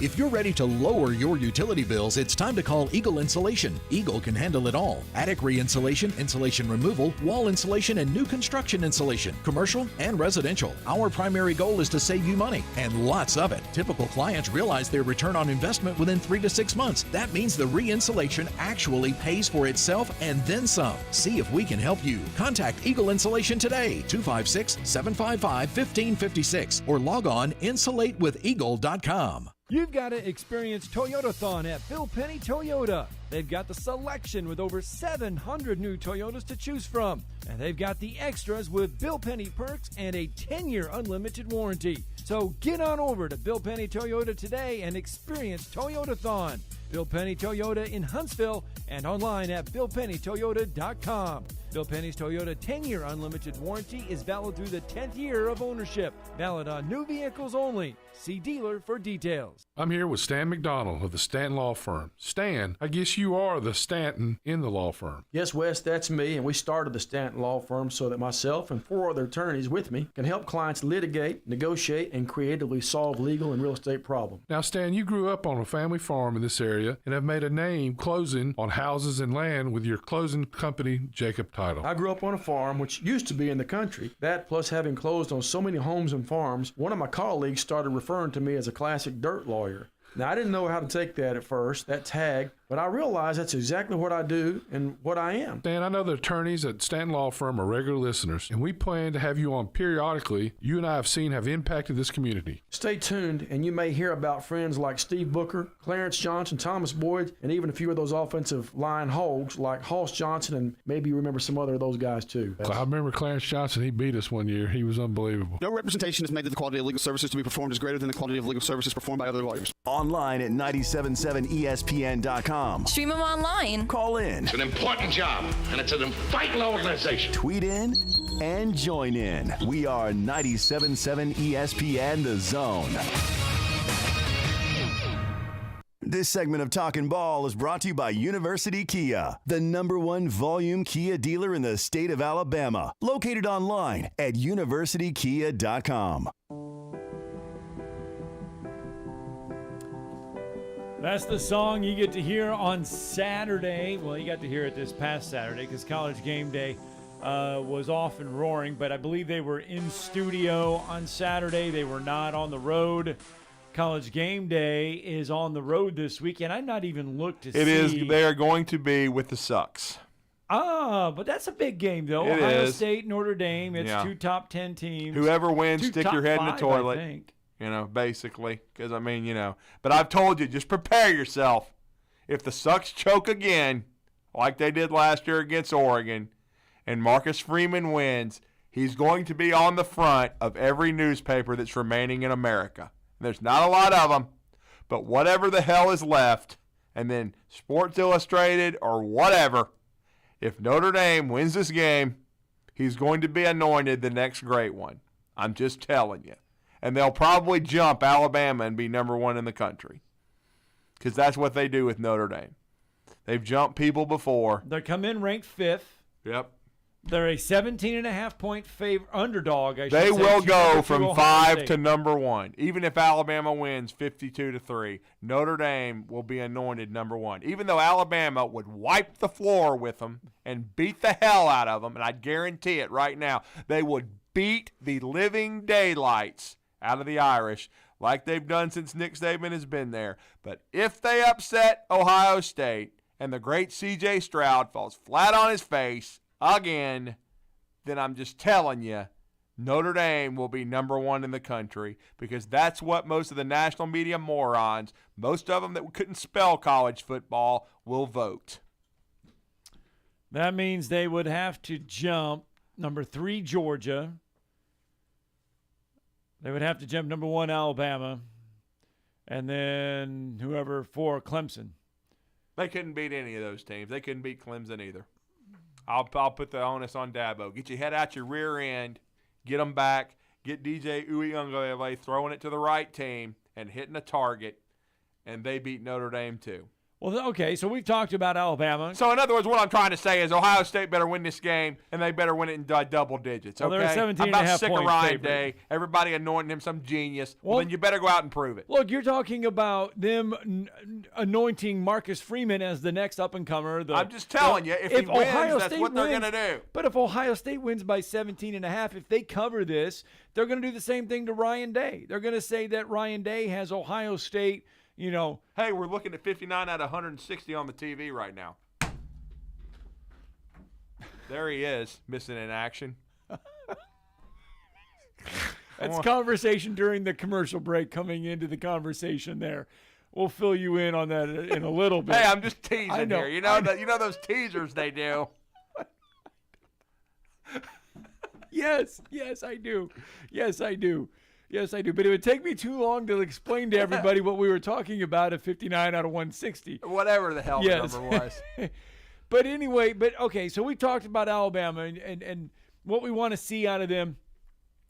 If you're ready to lower your utility bills, it's time to call Eagle Insulation. Eagle can handle it all: attic re-insulation, insulation removal, wall insulation, and new construction insulation, commercial and residential. Our primary goal is to save you money, and lots of it. Typical clients realize their return on investment within 3 to 6 months. That means the re-insulation actually pays for itself and then some. See if we can help you. Contact Eagle Insulation today, 256-755-1556, or log on insulatewitheagle.com. You've got to experience Toyotathon at Bill Penny Toyota. They've got the selection with over 700 new Toyotas to choose from. And they've got the extras with Bill Penny perks and a 10-year unlimited warranty. So get on over to Bill Penny Toyota today and experience Toyotathon. Bill Penny Toyota in Huntsville and online at BillPennyToyota.com. Bill Penny's Toyota 10-year unlimited warranty is valid through the 10th year of ownership. Valid on new vehicles only. See dealer for details. I'm here with Stan McDonald of the Stanton Law Firm. Stan, I guess you are the Stanton in the law firm. Yes, Wes, that's me, and we started the Stanton Law Firm so that myself and 4 other attorneys with me can help clients litigate, negotiate, and creatively solve legal and real estate problems. Now, Stan, you grew up on a family farm in this area and have made a name closing on houses and land with your closing company, Jacob Title. I grew up on a farm which used to be in the country. That, plus having closed on so many homes and farms, one of my colleagues started referring to me as a classic dirt lawyer. Now, I didn't know how to take that at first, that tag, but I realized that's exactly what I do and what I am. Dan, I know the attorneys at Stanton Law Firm are regular listeners, and we plan to have you on periodically. You and I have seen have impacted this community. Stay tuned, and you may hear about friends like Steve Booker, Clarence Johnson, Thomas Boyd, and even a few of those offensive line hogs like Hoss Johnson, and maybe you remember some other of those guys too. I remember Clarence Johnson. He beat us one year. He was unbelievable. No representation is made that the quality of legal services to be performed is greater than the quality of legal services performed by other lawyers. Online at 977ESPN.com. Stream them online. Call in. It's an important job, and it's an vital organization. Tweet in and join in. We are 97.7 ESPN, The Zone. This segment of Talkin' Ball is brought to you by University Kia, the #1 volume Kia dealer in the state of Alabama. Located online at universitykia.com. That's the song you get to hear on Saturday. Well, you got to hear it this past Saturday because College Game Day was off and roaring, but I believe they were in studio on Saturday. They were not on the road. College Game Day is on the road this weekend. I've not even looked to see. It is. They are going to be with the Sucks. But that's a big game, though. It Ohio is. State, Notre Dame. It's Yeah. two top 10 teams. Whoever wins, Two stick top your head in the 5, toilet. I think. Basically. Because, But I've told you, just prepare yourself. If the Sucks choke again, like they did last year against Oregon, and Marcus Freeman wins, he's going to be on the front of every newspaper that's remaining in America. There's not a lot of them, but whatever the hell is left, and then Sports Illustrated or whatever, if Notre Dame wins this game, he's going to be anointed the next great one. I'm just telling you. And they'll probably jump Alabama and be #1 in the country because that's what they do with Notre Dame. They've jumped people before. They come in ranked 5th. Yep. They're a 17.5-point underdog. They will go from Ohio 5 State. to #1. Even if Alabama wins 52-3, Notre Dame will be anointed #1. Even though Alabama would wipe the floor with them and beat the hell out of them, and I guarantee it right now, they would beat the living daylights out of the Irish like they've done since Nick Saban has been there. But if they upset Ohio State and the great C.J. Stroud falls flat on his face again, then I'm just telling you, Notre Dame will be #1 in the country because that's what most of the national media morons, most of them that couldn't spell college football, will vote. That means they would have to jump #3 Georgia. They would have to jump #1 Alabama, and then whoever for Clemson. They couldn't beat any of those teams. They couldn't beat Clemson either. I'll put the onus on Dabo. Get your head out your rear end, get them back, get DJ Uiagalelei throwing it to the right team and hitting a target, and they beat Notre Dame too. Well, okay, so we've talked about Alabama. So, in other words, what I'm trying to say is Ohio State better win this game, and they better win it in double digits, okay? Well, they're a 17 I'm and a about half sick of point Ryan favorite. Day, everybody anointing him some genius. Well, then you better go out and prove it. Look, you're talking about them anointing Marcus Freeman as the next up-and-comer. I'm just telling you, if he wins, Ohio that's State what they're wins- going to do. But if Ohio State wins by 17.5, if they cover this, they're going to do the same thing to Ryan Day. They're going to say that Ryan Day has Ohio State, Hey, we're looking at 59 out of 160 on the TV right now. There he is, missing in action. That's conversation during the commercial break coming into the conversation there. We'll fill you in on that in a little bit. Hey, I'm just teasing I know, here. You know those teasers they do. Yes, I do. Yes, I do. But it would take me too long to explain to everybody what we were talking about at 59 out of 160. Whatever the hell the number was. But anyway, okay, so we talked about Alabama and what we want to see out of them.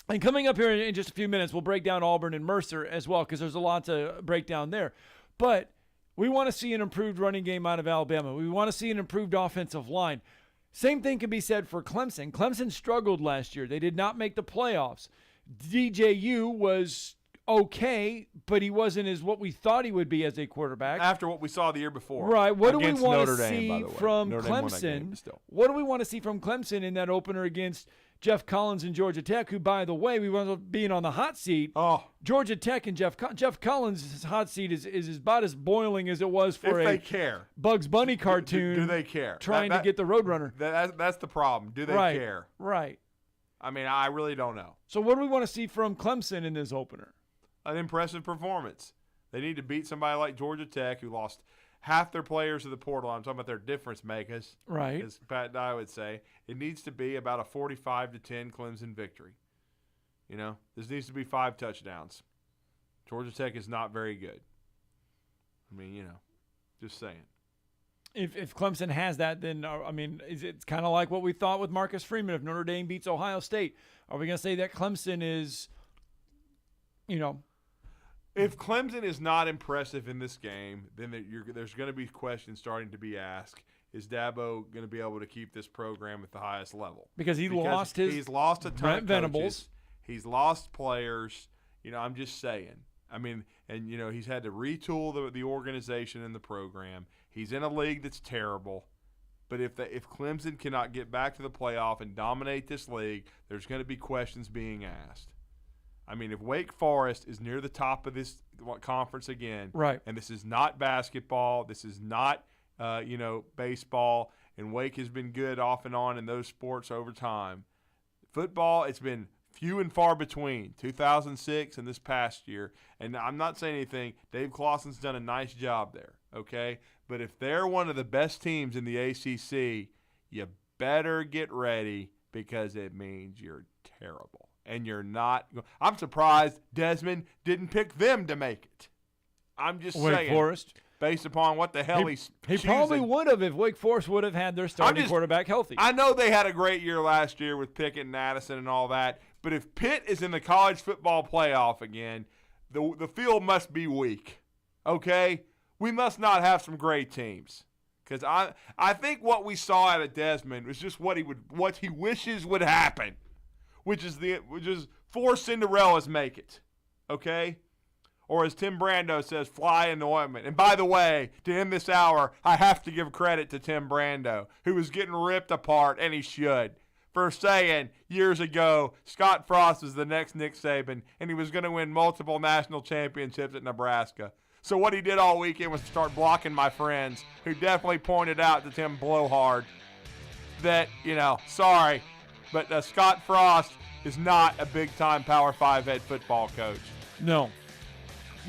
And coming up here in just a few minutes, we'll break down Auburn and Mercer as well because there's a lot to break down there. But we want to see an improved running game out of Alabama. We want to see an improved offensive line. Same thing can be said for Clemson. Clemson struggled last year. They did not make the playoffs. DJU was okay, but he wasn't as what we thought he would be as a quarterback. After what we saw the year before. Right. What do we Against want Notre to Dame, see by the way. from Notre Dame won that game, Clemson? but still. What do we want to see from Clemson in that opener against Jeff Collins and Georgia Tech, who, by the way, we wound up being on the hot seat. Oh. Georgia Tech and Jeff Collins' hot seat is about as boiling as it was for If a they care. Bugs Bunny cartoon. Do they care? Trying to get the Roadrunner. That's the problem. Do they Right, care? Right. I mean, I really don't know. So what do we want to see from Clemson in this opener? An impressive performance. They need to beat somebody like Georgia Tech, who lost half their players to the portal. I'm talking about their difference makers. Right. As Pat Dye would say. It needs to be about a 45-10 Clemson victory. This needs to be 5 touchdowns. Georgia Tech is not very good. I mean, just saying. If Clemson has that, then, it's kind of like what we thought with Marcus Freeman. If Notre Dame beats Ohio State, are we going to say that Clemson is, If Clemson is not impressive in this game, then there's going to be questions starting to be asked. Is Dabo going to be able to keep this program at the highest level? Because he's lost a ton Brent of Venables. coaches. He's lost players. I'm just saying. I mean, and he's had to retool the organization and the program. He's in a league that's terrible. But if Clemson cannot get back to the playoff and dominate this league, there's going to be questions being asked. I mean, if Wake Forest is near the top of this conference again, right, and this is not basketball, this is not baseball, and Wake has been good off and on in those sports over time. Football, it's been few and far between, 2006 and this past year. And I'm not saying anything. Dave Clawson's done a nice job there, okay? But if they're one of the best teams in the ACC, you better get ready because it means you're terrible. And you're not – I'm surprised Desmond didn't pick them to make it. I'm just saying. Wake Forest? Based upon what the hell he probably would have if Wake Forest would have had their starting quarterback healthy. I know they had a great year last year with Pickett and Addison and all that, but if Pitt is in the college football playoff again, the field must be weak, okay? We must not have some great teams because I think what we saw out of Desmond was just what he wishes would happen, which is four Cinderellas make it, okay? Or as Tim Brando says, fly in the ointment. And by the way, to end this hour, I have to give credit to Tim Brando, who was getting ripped apart, and he should, for saying years ago Scott Frost was the next Nick Saban, and he was going to win multiple national championships at Nebraska. So what he did all weekend was start blocking my friends, who definitely pointed out to Tim Blowhard that, sorry, but Scott Frost is not a big-time Power 5 head football coach. No.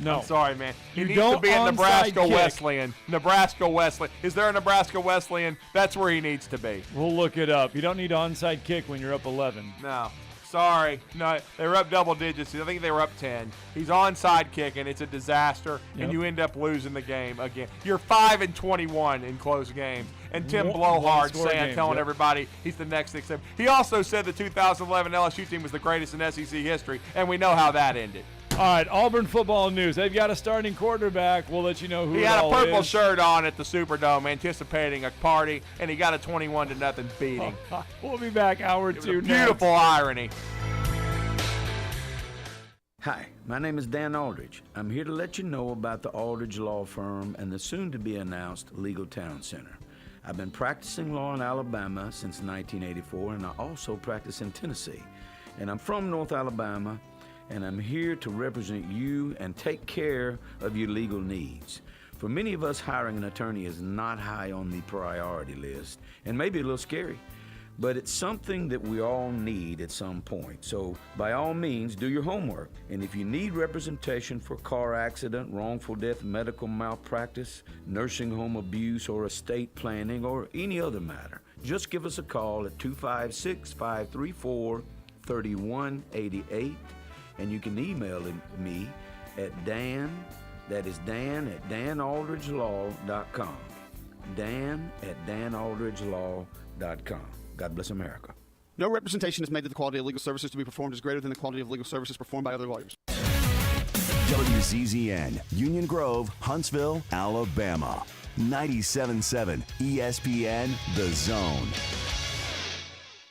I'm sorry, man. He needs to be a Nebraska Wesleyan. Nebraska Wesleyan. Is there a Nebraska Wesleyan? That's where he needs to be. We'll look it up. You don't need onside kick when you're up 11. No. Sorry. No, they were up double digits. I think they were up 10. He's onside kicking. It's a disaster, and you end up losing the game again. You're 5-21 in close games. And Tim Blowhard telling everybody he's the next Nick Saban. He also said the 2011 LSU team was the greatest in SEC history, and we know how that ended. All right, Auburn football news. They've got a starting quarterback. We'll let you know who he had a purple shirt on at the Superdome anticipating a party, and he got a 21-0 beating. We'll be back hour 2 next. Beautiful irony. Hi, my name is Dan Aldridge. I'm here to let you know about the Aldridge Law Firm and the soon-to-be-announced Legal Town Center. I've been practicing law in Alabama since 1984, and I also practice in Tennessee. And I'm from North Alabama, and I'm here to represent you and take care of your legal needs. For many of us, hiring an attorney is not high on the priority list, and maybe a little scary, but it's something that we all need at some point. So by all means, do your homework. And if you need representation for car accident, wrongful death, medical malpractice, nursing home abuse, or estate planning, or any other matter, just give us a call at 256-534-3188. And you can email me at Dan, that is Dan at danaldridgelaw.com. Dan at danaldridgelaw.com. God bless America. No representation is made that the quality of legal services to be performed is greater than the quality of legal services performed by other lawyers. WZZN, Union Grove, Huntsville, Alabama. 97.7 ESPN, The Zone.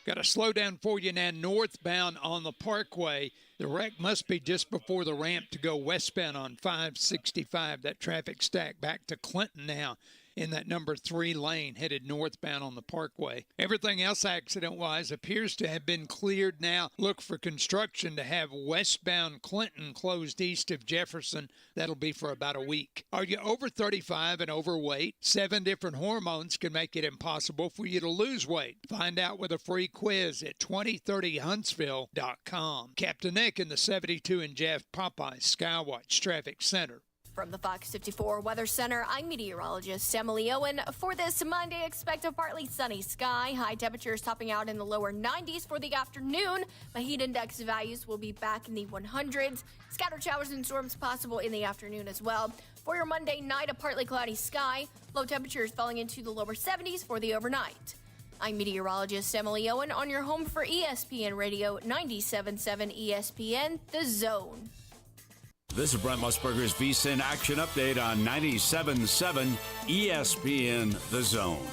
Got a slowdown for you now northbound on the Parkway. The wreck must be just before the ramp to go westbound on 565. That traffic stack back to Clinton now in that number 3 lane headed northbound on the Parkway. Everything else accident-wise appears to have been cleared now. Look for construction to have westbound Clinton closed east of Jefferson. That'll be for about a week. Are you over 35 and overweight? 7 different hormones can make it impossible for you to lose weight. Find out with a free quiz at 2030huntsville.com. Captain Nick in the 72 and Jeff Popeye Skywatch Traffic Center. From the Fox 54 Weather Center, I'm meteorologist Emily Owen. For this Monday, expect a partly sunny sky. High temperatures topping out in the lower 90s for the afternoon. My heat index values will be back in the 100s. Scattered showers and storms possible in the afternoon as well. For your Monday night, a partly cloudy sky. Low temperatures falling into the lower 70s for the overnight. I'm meteorologist Emily Owen on your home for ESPN Radio 97.7 ESPN, The Zone. This is Brent Musburger's VSiN Action Update on 97.7 ESPN The Zone.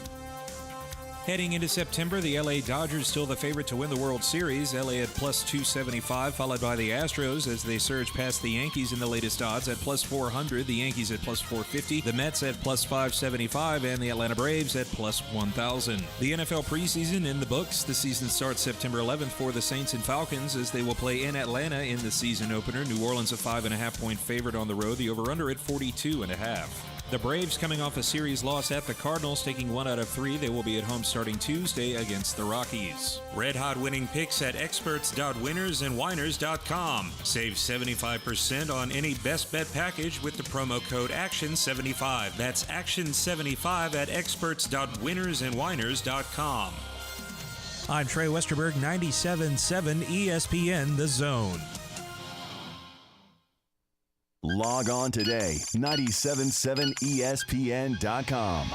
Heading into September, the LA Dodgers still the favorite to win the World Series. LA at plus 275, followed by the Astros as they surge past the Yankees in the latest odds at plus 400, the Yankees at plus 450, the Mets at plus 575, and the Atlanta Braves at plus 1,000. The NFL preseason in the books. The season starts September 11th for the Saints and Falcons as they will play in Atlanta in the season opener. New Orleans a 5.5-point favorite on the road, the over-under at 42.5. The Braves coming off a series loss at the Cardinals, taking 1 out of 3. They will be at home starting Tuesday against the Rockies. Red Hot winning picks at experts.winnersandwhiners.com. Save 75% on any best bet package with the promo code ACTION75. That's ACTION75 at experts.winnersandwhiners.com. I'm Trey Westerberg, 97.7 ESPN The Zone. Log on today, 977ESPN.com.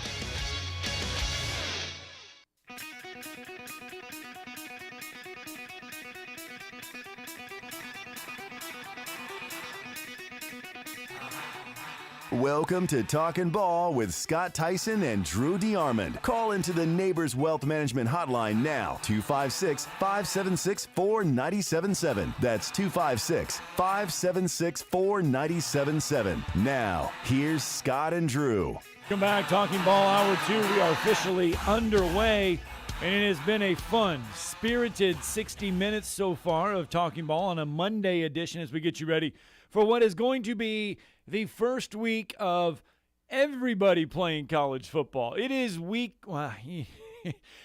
Welcome to Talkin' Ball with Scott Theisen and Drew DeArmond. Call into the Neighbors Wealth Management Hotline now, 256-576-4977. That's 256-576-4977. Now, here's Scott and Drew. Come back, Talking Ball Hour 2. We are officially underway, and it has been a fun, spirited 60 minutes so far of Talking Ball on a Monday edition as we get you ready for what is going to be the first week of everybody playing college football. It is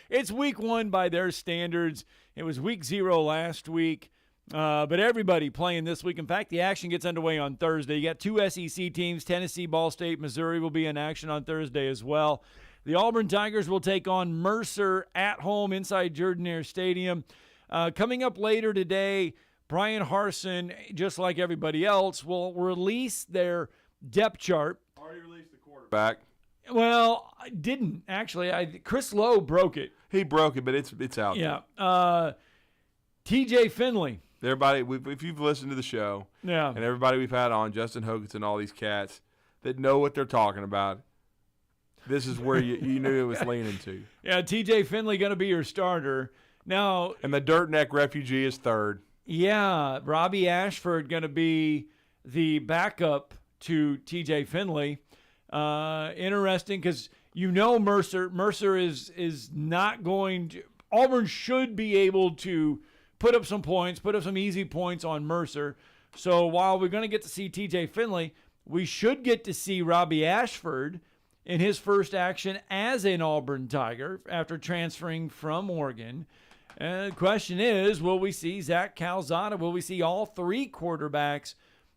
it's week 1 by their standards. It was week 0 last week, but everybody playing this week. In fact, the action gets underway on Thursday. You got 2 SEC teams, Tennessee, Ball State, Missouri will be in action on Thursday as well. The Auburn Tigers will take on Mercer at home inside Jordan-Hare Stadium. Coming up later today, Brian Harsin, just like everybody else, will release their depth chart. Already released the quarterback. Well, I didn't, actually. Chris Lowe broke it. He broke it, but it's out there. TJ Finley. Everybody, if you've listened to the show, and everybody we've had on, Justin Hoganson, all these cats that know what they're talking about, this is where you knew it was leaning to. Yeah, TJ Finley going to be your starter. Now, and the Dirt Neck refugee is third. Yeah, Robbie Ashford going to be the backup to TJ Finley. Interesting because Mercer is not going to – Auburn should be able to put up some points, put up some easy points on Mercer. So while we're going to get to see TJ Finley, we should get to see Robbie Ashford in his first action as an Auburn Tiger after transferring from Oregon. And the question is, will we see Zach Calzada? Will we see all 3 quarterbacks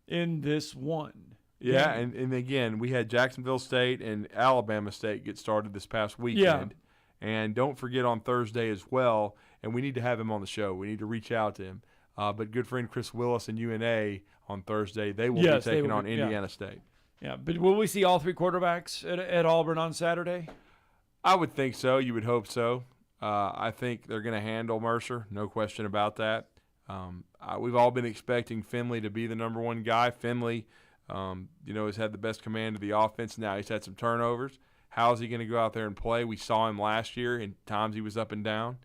in this one? Yeah, and again, we had Jacksonville State and Alabama State get started this past weekend. Yeah. And don't forget on Thursday as well, and we need to have him on the show. We need to reach out to him. But good friend Chris Willis and UNA on Thursday, they will be taking on Indiana State. Yeah, but will we see all 3 quarterbacks at Auburn on Saturday? I would think so. You would hope so. I think they're going to handle Mercer, no question about that. We've all been expecting Finley to be the number 1 guy. Finley, has had the best command of the offense. Now he's had some turnovers. How is he going to go out there and play? We saw him last year. In times he was up and down.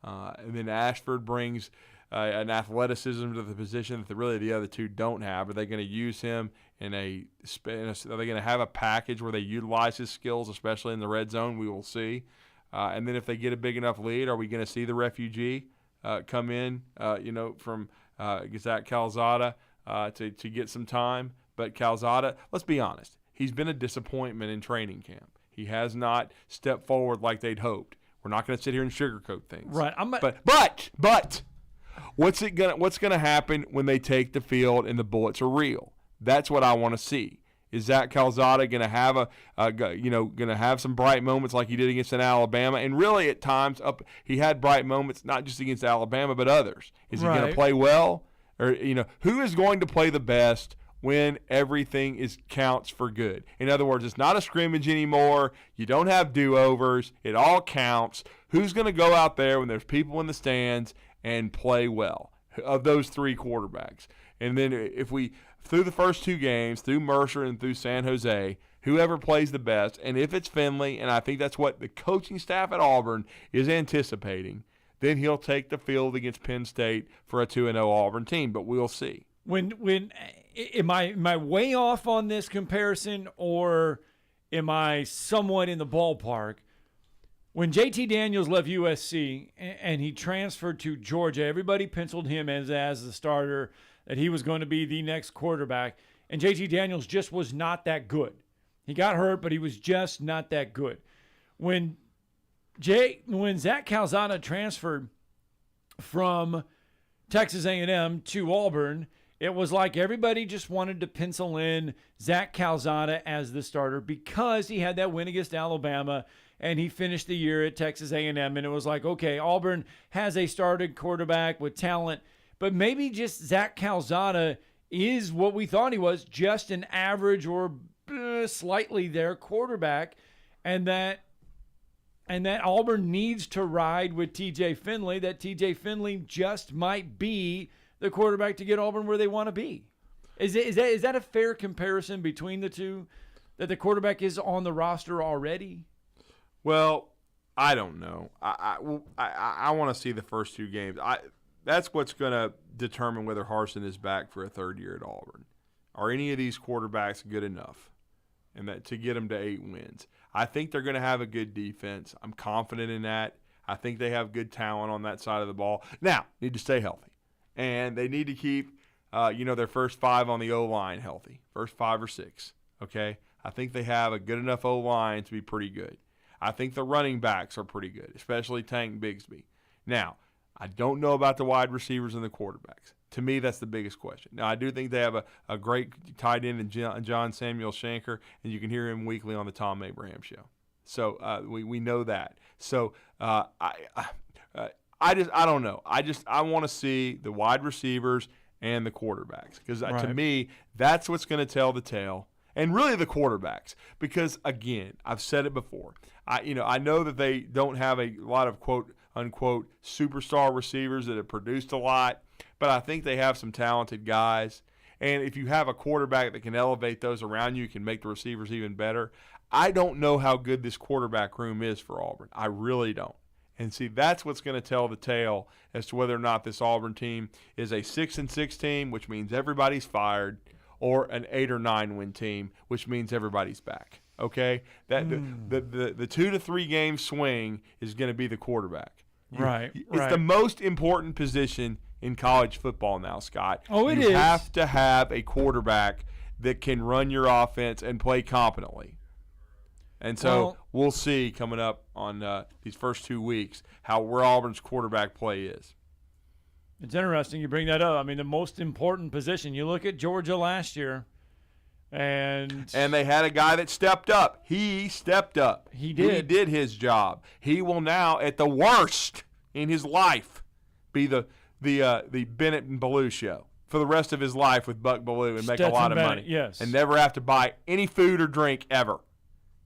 And then Ashford brings an athleticism to the position that really the other 2 don't have. Are they going to use him are they going to have a package where they utilize his skills, especially in the red zone? We will see. And then if they get a big enough lead, are we going to see the refugee come in, from Zach Calzada to get some time? But Calzada, let's be honest, he's been a disappointment in training camp. He has not stepped forward like they'd hoped. We're not going to sit here and sugarcoat things. Right. But what's going to happen when they take the field and the bullets are real? That's what I want to see. Is Zach Calzada going to have have some bright moments like he did against Alabama? And really, at times, he had bright moments not just against Alabama but others. Is he going to play well? Or who is going to play the best when everything counts for good? In other words, it's not a scrimmage anymore. You don't have do-overs. It all counts. Who's going to go out there when there's people in the stands and play well of those 3 quarterbacks? And then if we through the first 2 games, through Mercer and through San Jose, whoever plays the best, and if it's Finley, and I think that's what the coaching staff at Auburn is anticipating, then he'll take the field against Penn State for a 2-0 Auburn team, but we'll see. Am I way off on this comparison, or am I somewhat in the ballpark? When JT Daniels left USC and he transferred to Georgia, everybody penciled him as the starter, that he was going to be the next quarterback, and JT Daniels just was not that good. He got hurt, but he was just not that good. When Zach Calzada transferred from Texas A&M to Auburn, it was like everybody just wanted to pencil in Zach Calzada as the starter because he had that win against Alabama and he finished the year at Texas A&M, and it was like, okay, Auburn has a starting quarterback with talent, but maybe just Zach Calzada is what we thought he was, just an average or slightly there quarterback, and that Auburn needs to ride with TJ Finley, that TJ Finley just might be the quarterback to get Auburn where they want to be. Is that a fair comparison between the two, that the quarterback is on the roster already? Well, I don't know. I want to see the first 2 games. That's what's going to determine whether Harsin is back for a 3rd year at Auburn. Are any of these quarterbacks good enough and that to get them to 8 wins? I think they're going to have a good defense. I'm confident in that. I think they have good talent on that side of the ball. Now, need to stay healthy. And they need to keep, their first 5 on the O-line healthy, first 5 or 6, okay? I think they have a good enough O-line to be pretty good. I think the running backs are pretty good, especially Tank Bigsby. Now, I don't know about the wide receivers and the quarterbacks. To me, that's the biggest question. Now, I do think they have a great tight end in John Samuel Shanker, and you can hear him weekly on the Tom Abraham Show. So we know that. So I don't know. I want to see the wide receivers and the quarterbacks because to me, that's what's going to tell the tale. And really the quarterbacks, because again, I've said it before. I know that they don't have a lot of quote unquote superstar receivers that have produced a lot, but I think they have some talented guys. And if you have a quarterback that can elevate those around you, can make the receivers even better. I don't know how good this quarterback room is for Auburn. I really don't. And see, that's what's going to tell the tale as to whether or not this Auburn team is a 6-6 team, which means everybody's fired, or an 8 or 9 win team, which means everybody's back. Okay, the 2 to 3 game swing is going to be the quarterback. It's the most important position in college football now, Scott. Oh, it is. You have to have a quarterback that can run your offense and play competently. And so we'll see coming up on these first 2 weeks where Auburn's quarterback play is. It's interesting you bring that up. I mean, the most important position. You look at Georgia last year, and they had a guy that stepped up. He stepped up. He did. He did his job. He will now, at the worst in his life, be the Bennett and Ballou show for the rest of his life with Buck Ballou and make a lot of money. Yes. And never have to buy any food or drink ever.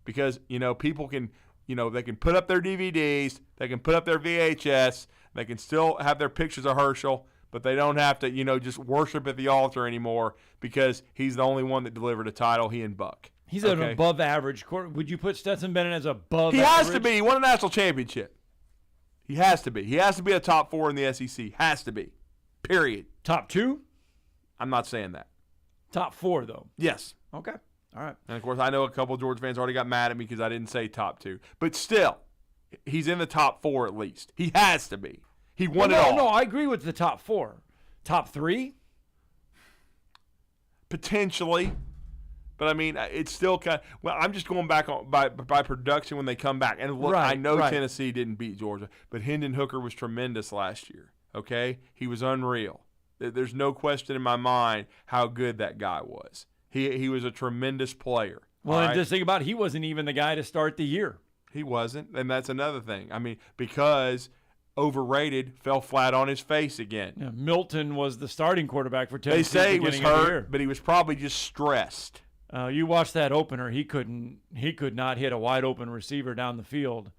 Because, people can, they can put up their DVDs, they can put up their VHS, they can still have their pictures of Herschel, but they don't have to, just worship at the altar anymore because he's the only one that delivered a title, he and Buck. He's an above average quarterback. Would you put Stetson Bennett as above average? He has to be. He won a national championship. He has to be. He has to be a top 4 in the SEC. Has to be. Period. Top 2? I'm not saying that. Top 4, though? Yes. Okay. All right. And, of course, I know a couple of Georgia fans already got mad at me because I didn't say top 2. But still, he's in the top 4 at least. He has to be. He won it all. No, I agree with the top 4. Top 3? Potentially. But, I mean, it's still kind of – well, I'm just going back on by production when they come back. And, look, I know Tennessee didn't beat Georgia, but Hendon Hooker was tremendous last year, okay? He was unreal. There's no question in my mind how good that guy was. He was a tremendous player. Well, and just think about it, he wasn't even the guy to start the year. He wasn't, and that's another thing. I mean, because overrated, fell flat on his face again. Yeah, Milton was the starting quarterback for Tennessee. They say he was hurt, but he was probably just stressed. You watch that opener, he could not hit a wide open receiver down the field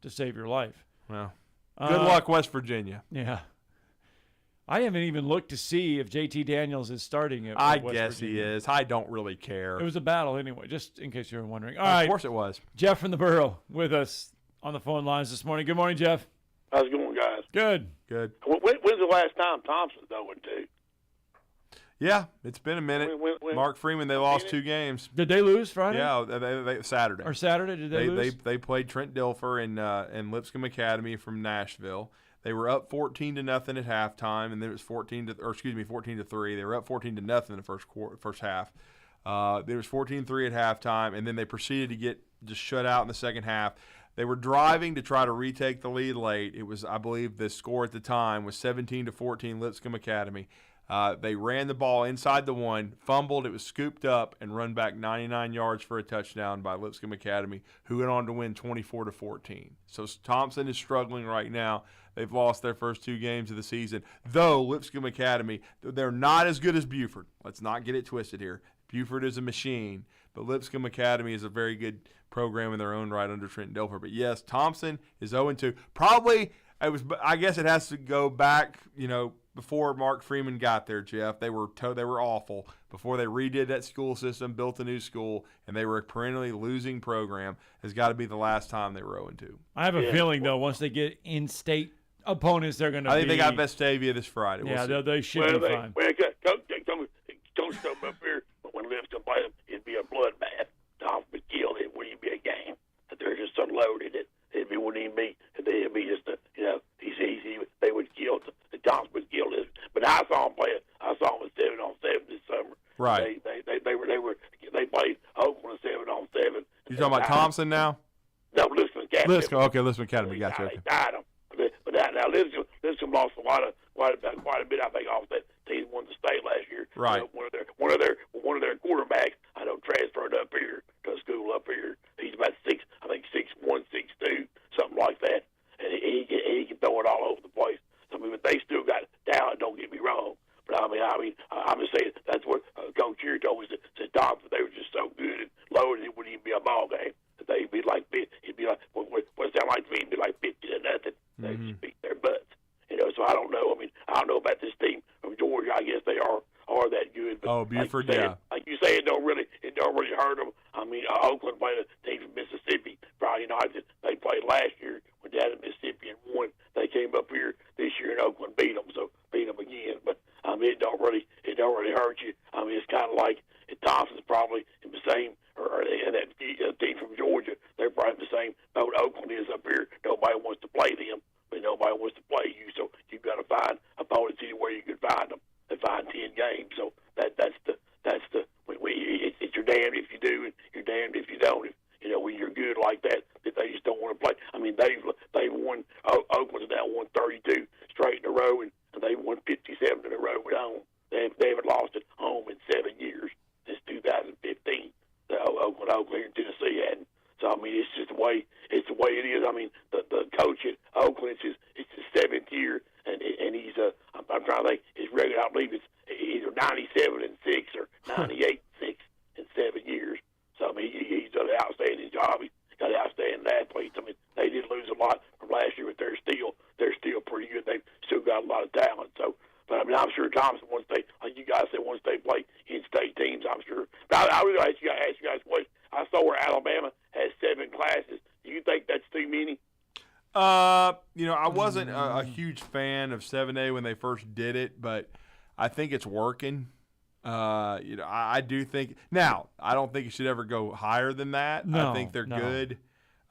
to save your life. Well, good luck, West Virginia. Yeah. I haven't even looked to see if JT Daniels is starting at I West guess Virginia. he is. I don't really care. It was a battle anyway, just in case you were wondering. All Of right. course it was. Jeff from the Borough with us on the phone lines this morning. Good morning, Jeff. How's it going, guys? Good. Good. When's the last time Thompson's 0-2? Yeah, it's been a minute. When- Mark Freeman, they lost 2 games. Did they lose Friday? Yeah, they Saturday. Or Saturday, did they lose? They played Trent Dilfer and Lipscomb Academy from Nashville. They were up 14-0 at halftime, and then it was 14-3. They were up 14-0 in the first half. There was 14-3 at halftime, and then they proceeded to get just shut out in the second half. They were driving to try to retake the lead late. It was, I believe, the score at the time was 17-14 Lipscomb Academy. They ran the ball inside the 1, fumbled. It was scooped up and run back 99 yards for a touchdown by Lipscomb Academy, who went on to win 24-14. So Thompson is struggling right now. They've lost their first 2 games of the season. Though Lipscomb Academy, they're not as good as Buford. Let's not get it twisted here. Buford is a machine, but Lipscomb Academy is a very good program in their own right under Trent Dilfer. But yes, Thompson is 0-2. Probably, I guess it has to go back, before Mark Freeman got there, Jeff. They were awful before they redid that school system, built a new school, and they were a perennially losing program. Has got to be the last time they were 0-2. I have a feeling, though, once they get in-state opponents, they're going to be. I think they got Vestavia this Friday. They should be fine. Coach come up here, but when Lipscomb play them, it'd be a bloodbath. Thompson would kill it. It wouldn't even be a game. They're just unloaded. It wouldn't even be. It'd be just they would kill. The Thompson would kill this. But I saw them play it. I saw them at 7-on-7 this summer. Right. They played Oakland 7-on-7. You talking about Thompson now? No, Lipscomb Academy. Lipscomb Academy. Gotcha. Okay. They died them. But now Lipscomb lost quite a bit. I think off that team won the state last year. Right. One of their quarterbacks, I know, transferred up here to a school up here. He's about 6'1", 6'2", something like that, and he can throw it all over the place. But they still got talent. Don't get me wrong. But I'm just saying that's what Coach here told us. Said Thompson, they were just so good and loaded, it wouldn't even be a ball game. It'd be like what it sound like to me, it'd be like 50-0. They just beat their butts. So I don't know. I don't know about this team from Georgia. I guess they are that good. But Buford, like you say, it don't really hurt them. Oakland played a team from Mississippi Friday night that they played last year when down in Mississippi and won. They came up here this year and Oakland beat them again. But it don't really hurt you. It's kind of like Thompson's probably in the same, and that team from Georgia, they're probably in the same boat Oakland is up here. Nobody wants to play them, but nobody wants to play you. So you've got to find opponents anywhere you can find them. They find 10 games. So that's the it's your damned if you do and you're damned if you don't. When you're good like that they just don't want to play. They've won. Oakland's now won 32 straight in a row, and they won 57 in a row at home. They haven't lost at home in 7 years since 2015. Oakland here in Tennessee hadn't. So it's just the way it is. The coach at Oakland, it's his 7th year, and he's I'm trying to think his record. I believe it's either 97-6 or 98-6 in 7 years. So he's done an outstanding job. He's got outstanding athletes. They did lose a lot from last year, but they're still pretty good. They've still got a lot of talent. So, but I'm sure Thompson, once they, like you guys said, once they play in-state teams, I'm sure. But I really ask you guys a question. I saw where Alabama has 7 classes. Do you think that's too many? I wasn't a huge fan of 7A when they first did it, but I think it's working. I do think now. I don't think it should ever go higher than that. I think they're good.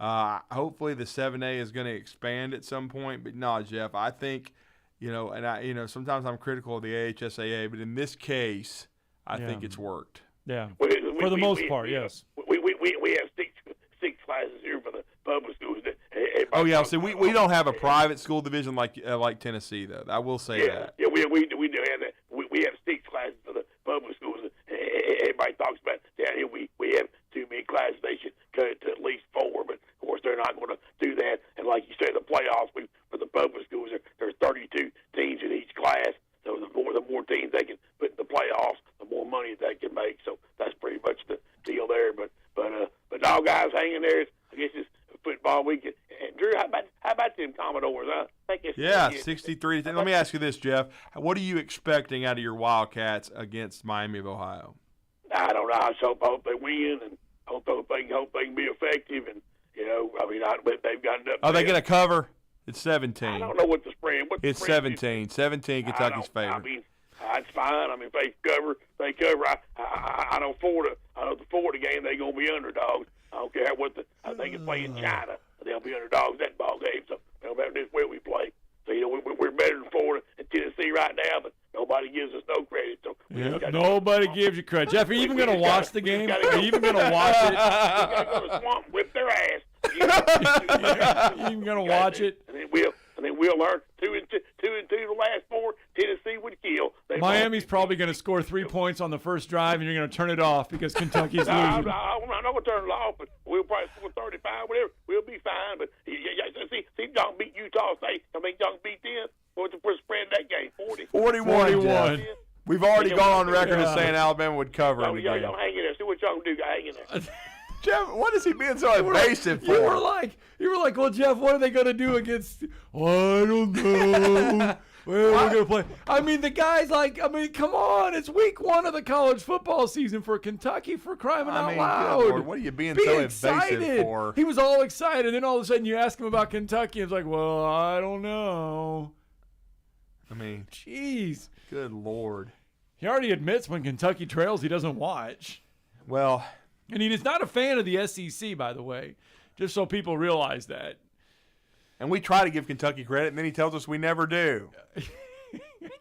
Hopefully, the 7A is going to expand at some point. But no, Jeff, I think sometimes I'm critical of the AHSAA, but in this case, I think it's worked. Yeah, for the most part, yes. We have six classes here for the public schools. Oh yeah, so we don't have a private school division like Tennessee though. I will say that. Yeah, we do have that. We have 6 classes for the public schools. Everybody talks about down here we have too many classes. They should cut it to at least 4, but of course they're not going to do that. And like you said, the playoffs for the public schools, there's 32 teams in each class. So the more teams they can put in the playoffs, the more money they can make. So that's pretty much the deal there. But all guys hanging there. I guess it's football weekend. And Drew, how about about them Commodores? I think it's Yeah, 63. Let me ask you this, Jeff. What are you expecting out of your Wildcats against Miami of Ohio? I don't know. I just hope they win and hope they can be effective. And they've got enough. Oh, they get a cover? It's 17. I don't know what the spread. It's 17. 17. Kentucky's favorite. I mean, that's fine. I mean, if they cover. I know the Florida game they're gonna be underdogs. I don't care what I think it's playing China. They'll be underdogs that ball game. So no matter where we play. So we're better than Florida and Tennessee right now, but nobody gives us no credit. So nobody gives you credit. Jeff, are you even going to watch the game? Are you even going to watch it? We got to go to the swamp, whip their ass. You even going to watch it? And then we'll learn 2-2 the last 4. Tennessee would kill. Miami's probably going to score 3 points on the first drive, and you're going to turn it off because Kentucky's losing. I'm not going to turn it off, but we'll probably score 35, whatever. We'll be fine. But see, y'all beat Utah State. I mean, y'all beat them. What's the spread in that game? 41. We've already gone on record as saying Alabama would cover in the game. Y'all hang in there. See what y'all can do. Hang in there. Jeff, what is he being so invasive for? You were like, well, Jeff, what are they going to do against? I don't know. Where are we going to play? I mean, the guy's come on. It's week 1 of the college football season for Kentucky, for crying out loud. Good Lord, what are you being so invasive for? He was all excited, and then all of a sudden you ask him about Kentucky, and it's like, well, I don't know. I mean, jeez. Good Lord. He already admits when Kentucky trails, he doesn't watch. Well, and he is not a fan of the SEC, by the way, just so people realize that. And we try to give Kentucky credit, and then he tells us we never do.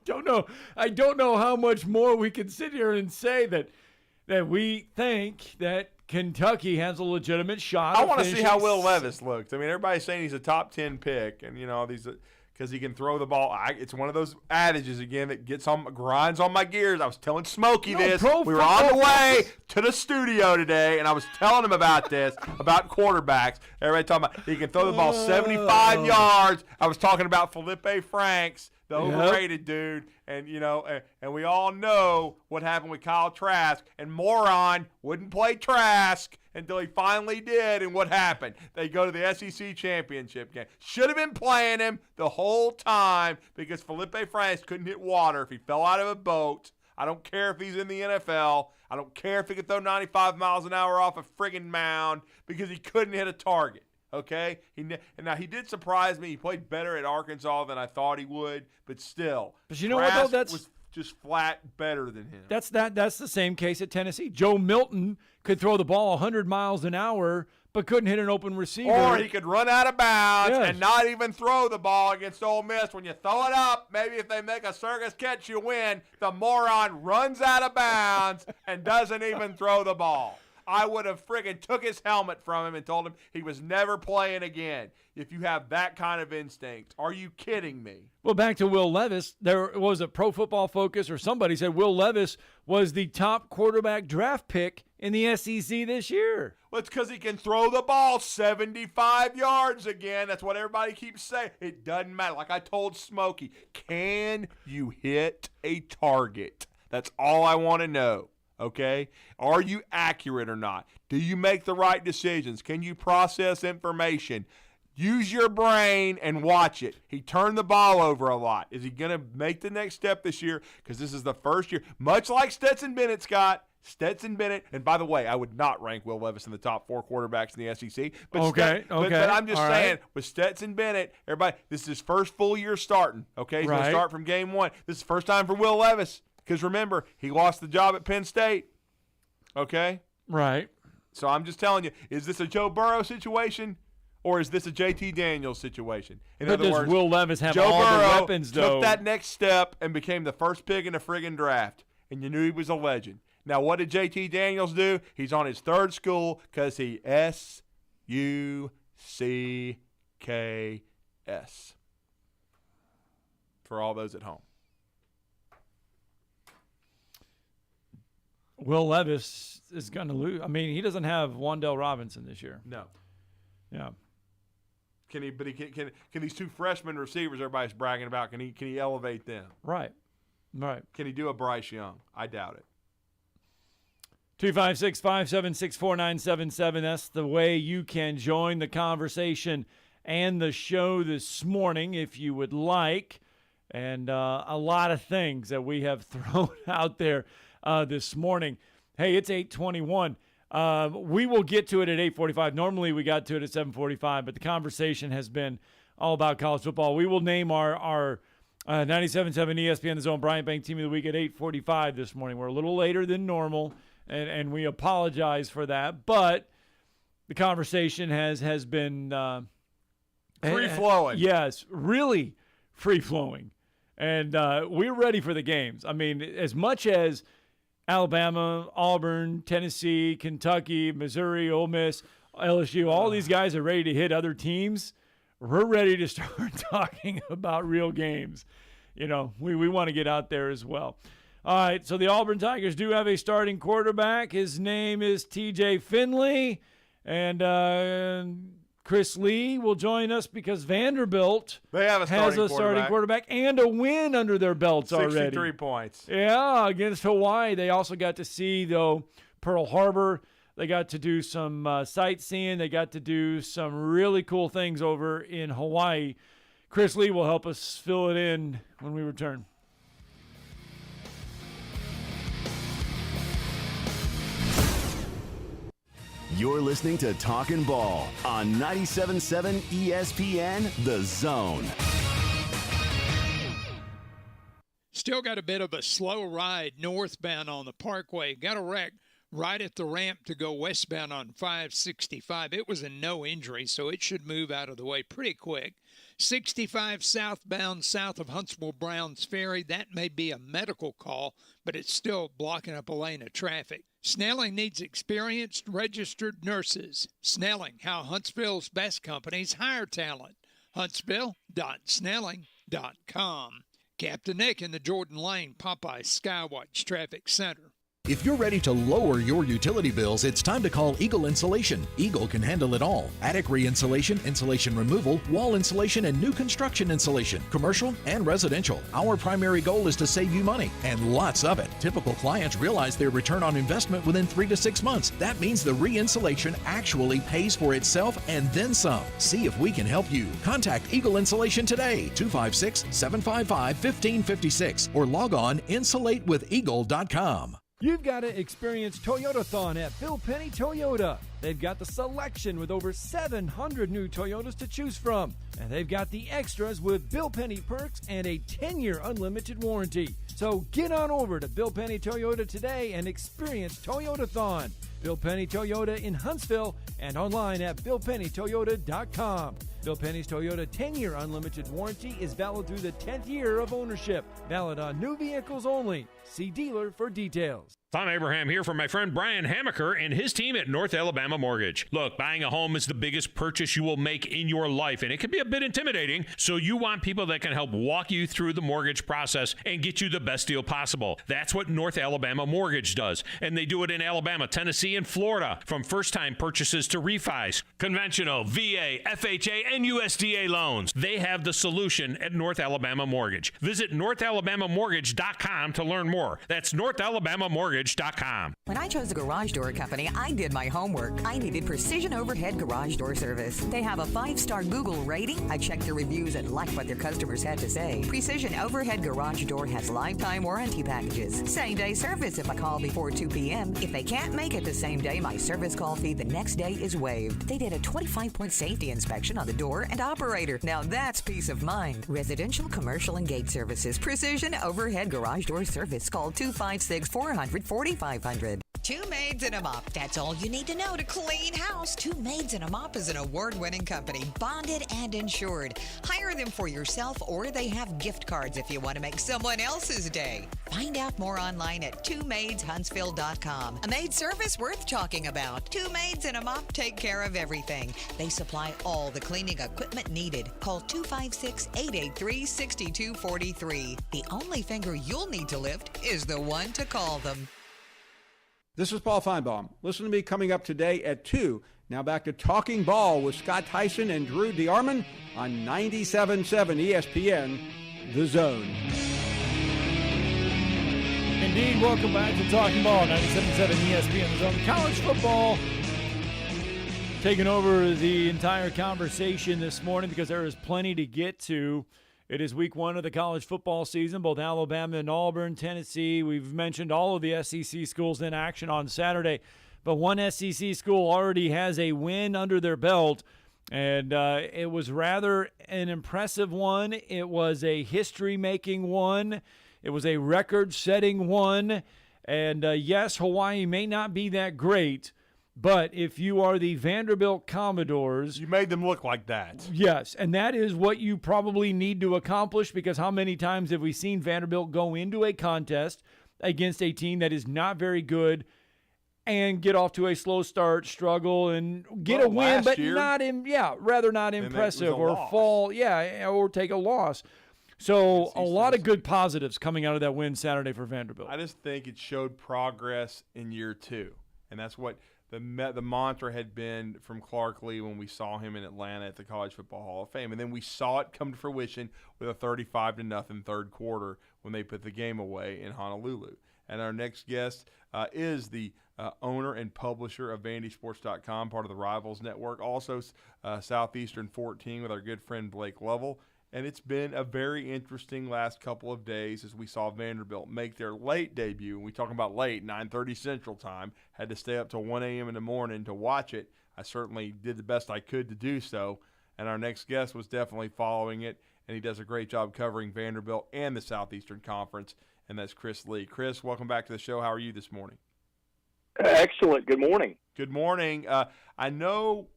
I don't know how much more we can sit here and say that we think that Kentucky has a legitimate shot. I want to see how Will Levis looks. I mean, everybody's saying he's a top 10 pick, and these because he can throw the ball. It's one of those adages again that grinds on my gears. I was telling Smokey this. We were on the way to the studio today, and I was telling him about this, about quarterbacks. Everybody talking about he can throw the ball 75 yards. I was talking about Felipe Franks, the overrated dude, and and we all know what happened with Kyle Trask, and moron wouldn't play Trask until he finally did, and what happened? They go to the SEC championship game. Should have been playing him the whole time because Felipe Franks couldn't hit water if he fell out of a boat. I don't care if he's in the NFL. I don't care if he could throw 95 miles an hour off a friggin' mound because he couldn't hit a target. Okay? Now, he did surprise me. He played better at Arkansas than I thought he would, but still. But you know what, though? Trask was just flat better than him. That's the same case at Tennessee. Joe Milton could throw the ball 100 miles an hour, but couldn't hit an open receiver. Or he could run out of bounds and not even throw the ball against Ole Miss. When you throw it up, maybe if they make a circus catch, you win. The moron runs out of bounds and doesn't even throw the ball. I would have friggin' took his helmet from him and told him he was never playing again. If you have that kind of instinct, are you kidding me? Well, back to Will Levis. There was a Pro Football Focus or somebody said Will Levis was the top quarterback draft pick in the SEC this year. Well, it's because he can throw the ball 75 yards again. That's what everybody keeps saying. It doesn't matter. Like I told Smokey, can you hit a target? That's all I want to know. Okay? Are you accurate or not? Do you make the right decisions? Can you process information? Use your brain and watch it. He turned the ball over a lot. Is he going to make the next step this year? Because this is the first year. Much like Stetson Bennett, Scott. Stetson Bennett. And by the way, I would not rank Will Levis in the top 4 quarterbacks in the SEC. But but I'm just saying, with Stetson Bennett, everybody, this is his first full year starting. Okay? He's going to start from game 1. This is the first time for Will Levis. Because remember, he lost the job at Penn State. Okay? Right. So I'm just telling you, is this a Joe Burrow situation or is this a JT Daniels situation? In other words, Will Levis have Joe all Burrow the weapons, though? Took that next step and became the first pick in the friggin' draft. And you knew he was a legend. Now, what did JT Daniels do? He's on his 3rd school because he SUCKS. For all those at home. Will Levis is going to lose. I mean, he doesn't have Wan'Dale Robinson this year. No. Yeah. Can he? But he can these 2 freshman receivers everybody's bragging about? Can he elevate them? Right. Right. Can he do a Bryce Young? I doubt it. 256-576-4977. That's the way you can join the conversation and the show this morning if you would like. And a lot of things that we have thrown out there this morning. Hey, it's 8:21. We will get to it at 8:45. Normally we got to it at 7:45, but the conversation has been all about college football. We will name our 97.7 ESPN The Zone Bryant Bank Team of the Week at 8:45 this morning. We're a little later than normal, and we apologize for that. But the conversation has been free-flowing. Yes, really free-flowing. And we're ready for the games. I mean, as much as Alabama, Auburn, Tennessee, Kentucky, Missouri, Ole Miss, LSU, all these guys are ready to hit other teams, we're ready to start talking about real games. You know, we want to get out there as well. All right, so the Auburn Tigers do have a starting quarterback. His name is TJ Finley. And Chris Lee will join us because Vanderbilt has a starting quarterback and a win under their belts 63 already. 63 points. Yeah, against Hawaii. They also got to see, though, Pearl Harbor. They got to do some sightseeing. They got to do some really cool things over in Hawaii. Chris Lee will help us fill it in when we return. You're listening to Talkin' Ball on 97.7 ESPN The Zone. Still got a bit of a slow ride northbound on the Parkway. Got a wreck right at the ramp to go westbound on 565. It was a no injury, so it should move out of the way pretty quick. 65 southbound south of Huntsville-Browns Ferry. That may be a medical call, but it's still blocking up a lane of traffic. Snelling needs experienced registered nurses. Snelling, how Huntsville's best companies hire talent. Huntsville.snelling.com. Captain Nick in the Jordan Lane Popeye Skywatch Traffic Center. If you're ready to lower your utility bills, it's time to call Eagle Insulation. Eagle can handle it all. Attic re-insulation, insulation removal, wall insulation, and new construction insulation, commercial and residential. Our primary goal is to save you money, and lots of it. Typical clients realize their return on investment within 3 to 6 months. That means the re-insulation actually pays for itself and then some. See if we can help you. Contact Eagle Insulation today, 256-755-1556, or log on insulatewitheagle.com. You've got to experience Toyotathon at Bill Penny Toyota. They've got the selection with over 700 new Toyotas to choose from. And they've got the extras with Bill Penny perks and a 10-year unlimited warranty. So get on over to Bill Penny Toyota today and experience Toyotathon. Bill Penny Toyota in Huntsville and online at BillPennyToyota.com. Bill Penny's Toyota 10-year unlimited warranty is valid through the 10th year of ownership. Valid on new vehicles only. See dealer for details. Tom Abraham here from my friend Brian Hamaker and his team at North Alabama Mortgage. Look, buying a home is the biggest purchase you will make in your life, and it can be a bit intimidating, so you want people that can help walk you through the mortgage process and get you the best deal possible. That's what North Alabama Mortgage does, and they do it in Alabama, Tennessee, and Florida, from first-time purchases to refis, conventional, VA, FHA, and USDA loans. They have the solution at North Alabama Mortgage. Visit NorthAlabamaMortgage.com to learn more. That's NorthAlabamaMortgage.com. When I chose a garage door company, I did my homework. I needed Precision Overhead Garage Door Service. They have a 5-star Google rating. I checked their reviews and liked what their customers had to say. Precision Overhead Garage Door has lifetime warranty packages. Same-day service if I call before 2 p.m. If they can't make it the same day, my service call fee the next day is waived. They did a 25-point safety inspection on the door and operator. Now that's peace of mind. Residential, commercial, and gate services. Precision Overhead Garage Door Service. Call 256-400-4500. Two Maids and a Mop. That's all you need to know to clean house. Two Maids and a Mop is an award-winning company, bonded and insured. Hire them for yourself, or they have gift cards if you want to make someone else's day. Find out more online at twomaidshuntsville.com. A maid service worth talking about. Two Maids and a Mop take care of everything. They supply all the cleaning equipment needed. Call 256-883-6243. The only finger you'll need to lift is the one to call them. This is Paul Feinbaum. Listen to me coming up today at 2. Now back to Talking Ball with Scott Theisen and Drew DeArmond on 97.7 ESPN, The Zone. Indeed, welcome back to Talking Ball, 97.7 ESPN, The Zone. College football Taking over the entire conversation this morning because there is plenty to get to. It is week 1 of the college football season. Both Alabama and Auburn, Tennessee. We've mentioned all of the SEC schools in action on Saturday. But one SEC school already has a win under their belt, and it was rather an impressive one. It was a history-making one. It was a record-setting one. And, yes, Hawaii may not be that great, but if you are the Vanderbilt Commodores... You made them look like that. Yes, and that is what you probably need to accomplish, because how many times have we seen Vanderbilt go into a contest against a team that is not very good and get off to a slow start, struggle, and get a win, but rather not impressive, or fall, or take a loss. So a lot of good positives coming out of that win Saturday for Vanderbilt. I just think it showed progress in year 2, and that's what the mantra had been from Clark Lee when we saw him in Atlanta at the College Football Hall of Fame. And then we saw it come to fruition with a 35-0 third quarter when they put the game away in Honolulu. And our next guest is the owner and publisher of VandySports.com, part of the Rivals Network, also Southeastern 14 with our good friend Blake Lovell. And it's been a very interesting last couple of days as we saw Vanderbilt make their late debut. And we talking about late, 9:30 Central Time. Had to stay up till 1 a.m. in the morning to watch it. I certainly did the best I could to do so. And our next guest was definitely following it, and he does a great job covering Vanderbilt and the Southeastern Conference, and that's Chris Lee. Chris, welcome back to the show. How are you this morning? Excellent. Good morning. Good morning. I know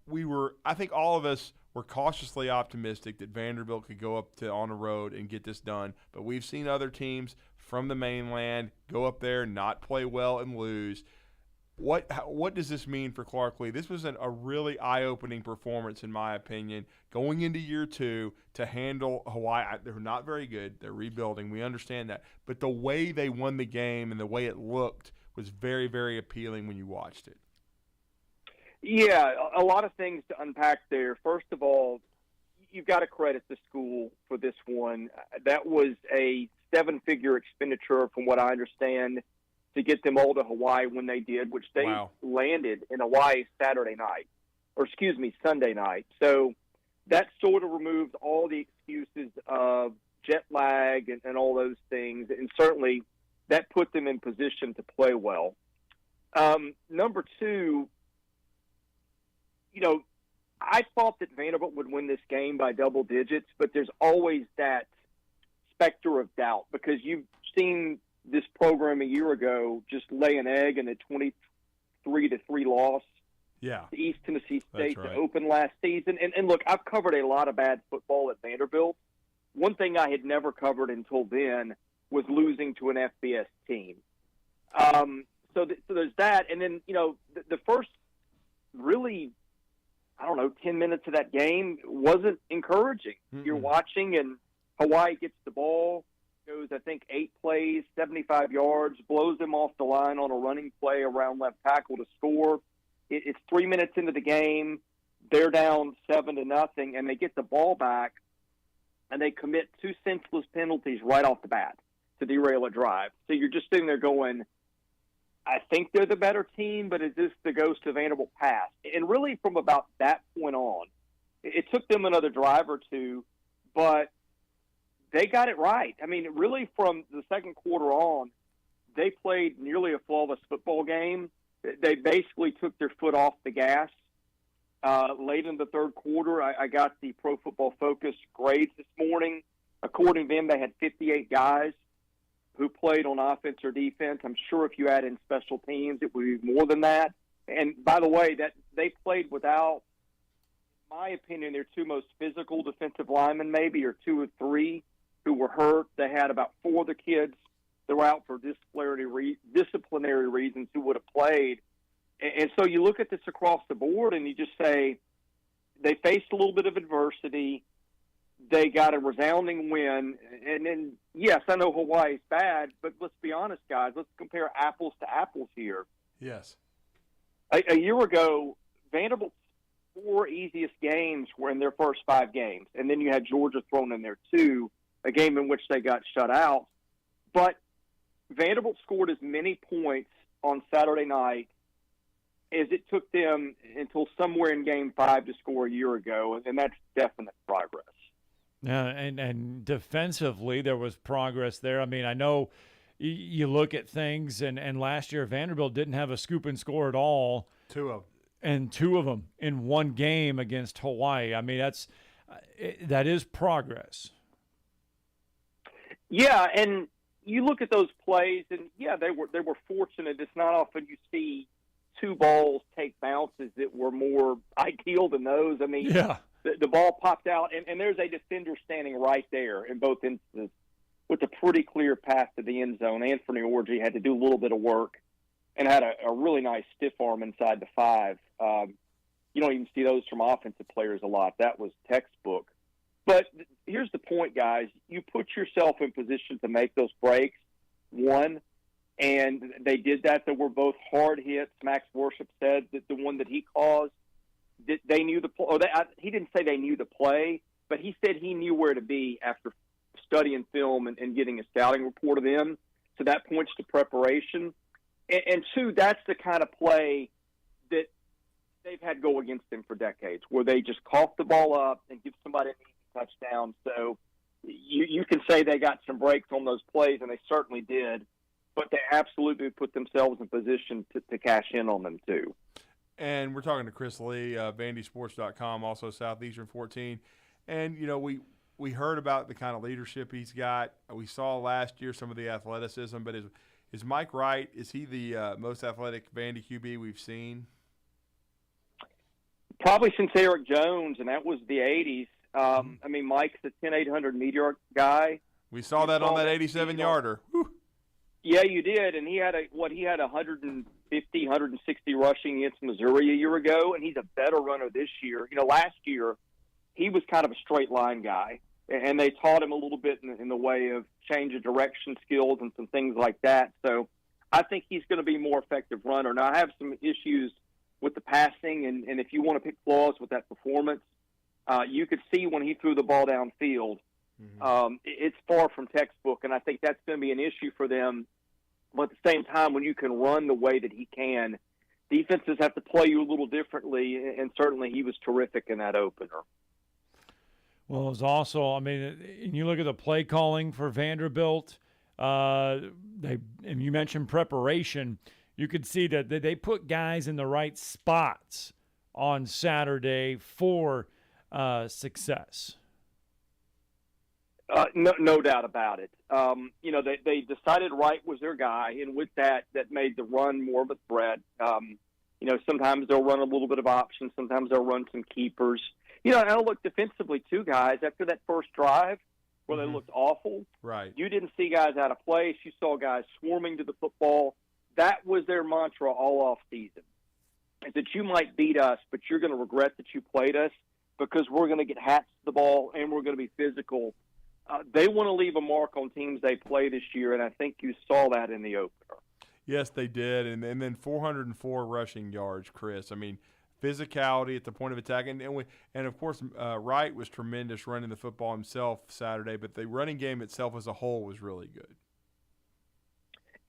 I think all of us were cautiously optimistic that Vanderbilt could go up to on the road and get this done, but we've seen other teams from the mainland go up there, not play well, and lose. What does this mean for Clark Lee? This was a really eye-opening performance, in my opinion, going into year 2 to handle Hawaii. They're not very good. They're rebuilding. We understand that. But the way they won the game and the way it looked was very, very appealing when you watched it. Yeah, a lot of things to unpack there. First of all, you've got to credit the school for this one. That was a 7-figure expenditure, from what I understand, to get them all to Hawaii when they did, which they landed in Hawaii Sunday night. So that sort of removed all the excuses of jet lag and all those things, and certainly that put them in position to play well. Number 2, I thought that Vanderbilt would win this game by double digits, but there's always that specter of doubt, because you've seen this program a year ago just lay an egg in a 23-3 loss to East Tennessee State to open last season. And look, I've covered a lot of bad football at Vanderbilt. One thing I had never covered until then was losing to an FBS team. So there's that. And then, the first really, 10 minutes of that game wasn't encouraging. Mm-hmm. You're watching, and Hawaii gets the ball, goes, I think, 8 plays, 75 yards, blows them off the line on a running play around left tackle to score. It's 3 minutes into the game. They're down 7-0, and they get the ball back, and they commit 2 senseless penalties right off the bat to derail a drive. So you're just sitting there going, I think they're the better team, but is this the ghost of Vanderbilt past? And really from about that point on, it took them another drive or two, but they got it right. I mean, really from the second quarter on, they played nearly a flawless football game. They basically took their foot off the gas. Late in the third quarter, I got the Pro Football Focus grades this morning. According to them, they had 58 guys who played on offense or defense. I'm sure if you add in special teams, it would be more than that. And by the way, that they played without, in my opinion, their 2 most physical defensive linemen, maybe, or 2 or 3 who were hurt. They had about 4 of the kids that were out for disciplinary reasons who would have played. And so you look at this across the board and you just say they faced a little bit of adversity. They got a resounding win. And then, yes, I know Hawaii's bad, but let's be honest, guys. Let's compare apples to apples here. Yes. A year ago, Vanderbilt's 4 easiest games were in their first 5 games. And then you had Georgia thrown in there too, a game in which they got shut out. But Vanderbilt scored as many points on Saturday night as it took them until somewhere in Game 5 to score a year ago, and that's definite progress. Yeah, and defensively, there was progress there. I mean, I know you look at things, and last year Vanderbilt didn't have a scoop and score at all. Two of them in one game against Hawaii. I mean, that is progress. Yeah, and you look at those plays, and yeah, they were fortunate. It's not often you see two balls take bounces that were more ideal than those. I mean, yeah. The ball popped out, and there's a defender standing right there in both instances with a pretty clear path to the end zone. Anthony Orji had to do a little bit of work and had a really nice stiff arm inside the 5. You don't even see those from offensive players a lot. That was textbook. But here's the point, guys. You put yourself in position to make those breaks, one, and they did that. There were both hard hits. Max Worship said that the one that he caused, they knew the play. He didn't say they knew the play, but he said he knew where to be after studying film and getting a scouting report of them. So that points to preparation. And two, that's the kind of play that they've had go against them for decades, where they just cough the ball up and give somebody an easy touchdown. So you can say they got some breaks on those plays, and they certainly did, but they absolutely put themselves in position to cash in on them too. And we're talking to Chris Lee, VandySports.com, also Southeastern 14. And, you know, we heard about the kind of leadership he's got. We saw last year some of the athleticism, but is Mike Wright, is he the most athletic Vandy QB we've seen? Probably since Eric Jones, and that was the 80s. I mean, Mike's the 10-800 meteor guy. We saw that on that 87-yarder. Yeah, you did, and he had 150, 160 rushing against Missouri a year ago, and he's a better runner this year. You know, last year he was kind of a straight line guy, and they taught him a little bit in the way of change of direction skills and some things like that. So I think he's going to be a more effective runner. Now, I have some issues with the passing, and if you want to pick flaws with that performance, you could see when he threw the ball downfield, it's far from textbook, and I think that's going to be an issue for them. But at the same time, when you can run the way that he can, defenses have to play you a little differently, and certainly he was terrific in that opener. Well, it was also, I mean, and you look at the play calling for Vanderbilt, and you mentioned preparation. You could see that they put guys in the right spots on Saturday for success. No doubt about it. You know, they decided Wright was their guy, and with that made the run more of a threat. You know, sometimes they'll run a little bit of options. Sometimes they'll run some keepers. You know, and I'll look defensively, too, guys. After that first drive where they looked awful, right? You didn't see guys out of place. You saw guys swarming to the football. That was their mantra all off season, is that you might beat us, but you're going to regret that you played us because we're going to get hats to the ball and we're going to be physical. They want to leave a mark on teams they play this year, and I think you saw that in the opener. Yes, they did, and then 404 rushing yards, Chris. I mean, physicality at the point of attack, and of course, Wright was tremendous running the football himself Saturday, but the running game itself as a whole was really good.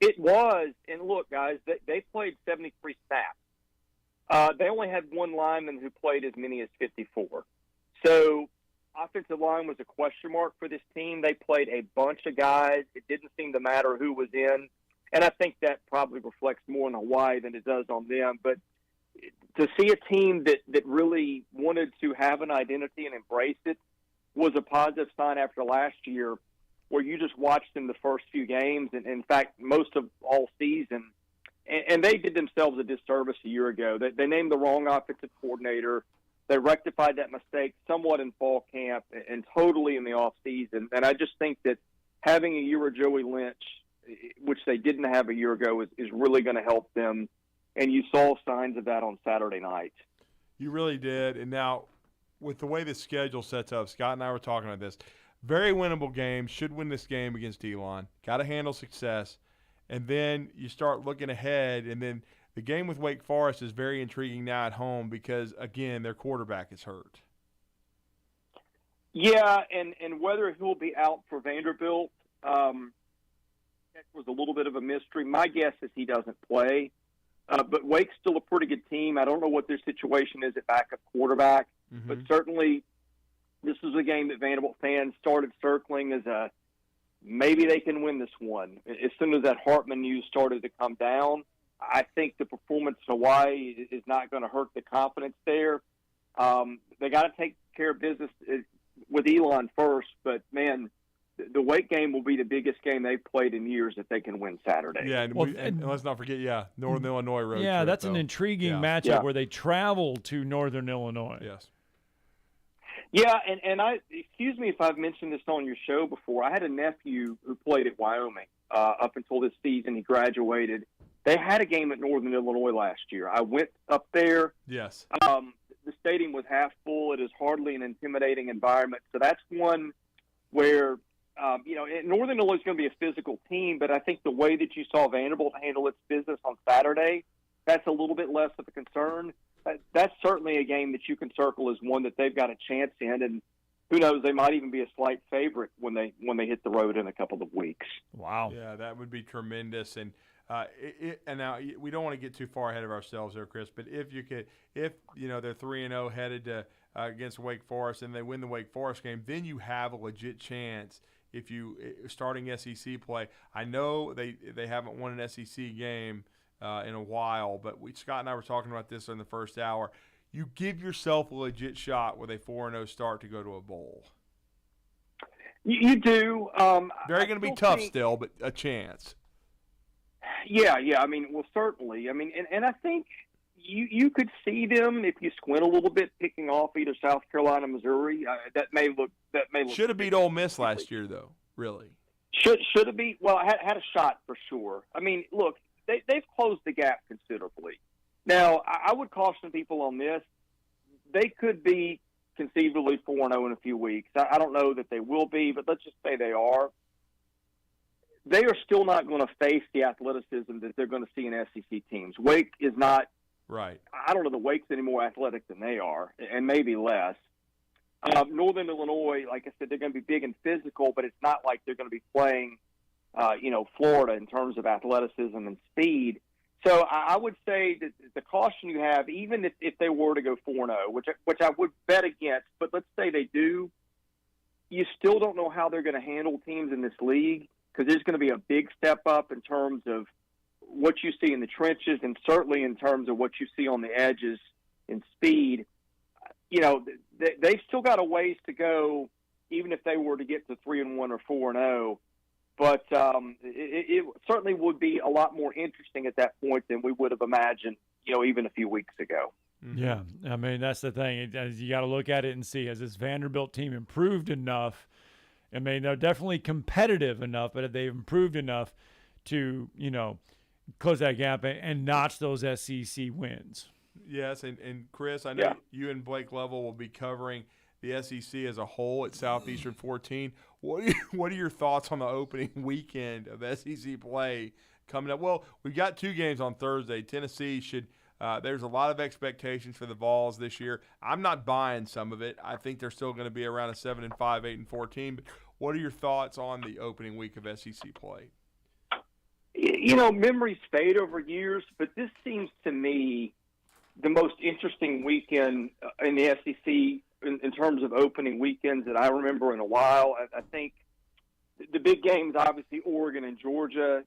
It was, and look, guys, they played 73 snaps. They only had one lineman who played as many as 54. So offensive line was a question mark for this team. They played a bunch of guys. It didn't seem to matter who was in, and I think that probably reflects more on Hawaii than it does on them. But to see a team that really wanted to have an identity and embrace it was a positive sign after last year, where you just watched them the first few games, and in fact, most of all season, and they did themselves a disservice a year ago. They named the wrong offensive coordinator. They rectified that mistake somewhat in fall camp and totally in the off season. And I just think that having a year of Joey Lynch, which they didn't have a year ago, is really going to help them. And you saw signs of that on Saturday night. You really did. And now, with the way the schedule sets up, Scott and I were talking about this. Very winnable game. Should win this game against Elon. Got to handle success. And then you start looking ahead, and then the game with Wake Forest is very intriguing now at home because, again, their quarterback is hurt. Yeah, and whether he'll be out for Vanderbilt, that was a little bit of a mystery. My guess is he doesn't play. But Wake's still a pretty good team. I don't know what their situation is at backup quarterback, but certainly this was a game that Vanderbilt fans started circling as a maybe they can win this one. As soon as that Hartman news started to come down, I think the performance in Hawaii is not going to hurt the confidence there. They got to take care of business with Elon first, but, man, the Wake game will be the biggest game they've played in years if they can win Saturday. Yeah, and let's not forget, Northern Illinois road Yeah, trip, that's though. an intriguing matchup where they travel to Northern Illinois. Yes. Yeah, and excuse me if I've mentioned this on your show before. I had a nephew who played at Wyoming up until this season. He graduated. They had a game at Northern Illinois last year. I went up there. Yes. The stadium was half full. It is hardly an intimidating environment. So that's one where, Northern Illinois is going to be a physical team, but I think the way that you saw Vanderbilt handle its business on Saturday, that's a little bit less of a concern. That's certainly a game that you can circle as one that they've got a chance in, and who knows, they might even be a slight favorite when they hit the road in a couple of weeks. Wow. Yeah, that would be tremendous. And and now we don't want to get too far ahead of ourselves there, Chris, but if they're 3-0 headed to against Wake Forest and they win the Wake Forest game, then you have a legit chance if you starting SEC play. I know they haven't won an SEC game in a while, but Scott and I were talking about this in the first hour. You give yourself a legit shot with a 4-0 start to go to a bowl. You do. Very going to be tough still, but a chance. Yeah. I mean, well, certainly. I mean, and I think you could see them if you squint a little bit picking off either South Carolina, Missouri. That may look. Should have beat Ole Miss last year, though. Really. Should have beat. Well, had a shot for sure. I mean, look, they've closed the gap considerably. Now, I would caution people on this. They could be conceivably 4-0 in a few weeks. I don't know that they will be, but let's just say they are. They are still not going to face the athleticism that they're going to see in SEC teams. Wake is not. Right. I don't know that Wake's any more athletic than they are, and maybe less. Northern Illinois, like I said, they're going to be big and physical, but it's not like they're going to be playing, Florida in terms of athleticism and speed. So I would say that the caution you have, even if they were to go 4-0, which I would bet against, but let's say they do, you still don't know how they're going to handle teams in this league because there's going to be a big step up in terms of what you see in the trenches and certainly in terms of what you see on the edges in speed. They've still got a ways to go, even if they were to get to 3-1 or 4-0. But it certainly would be a lot more interesting at that point than we would have imagined, even a few weeks ago. Yeah, I mean, that's the thing. You got to look at it and see, has this Vanderbilt team improved enough? I mean, they're definitely competitive enough, but have they improved enough to, close that gap and notch those SEC wins? Yes, and Chris, I know you and Blake Lovell will be covering the SEC as a whole at Southeastern 14. What are your thoughts on the opening weekend of SEC play coming up? Well, we've got two games on Thursday. Tennessee should there's a lot of expectations for the Vols this year. I'm not buying some of it. I think they're still going to be around a 7-5, 8-14. But what are your thoughts on the opening week of SEC play? Memories fade over years, but this seems to me the most interesting weekend in the SEC in terms of opening weekends that I remember in a while. I think the big games, obviously, Oregon and Georgia.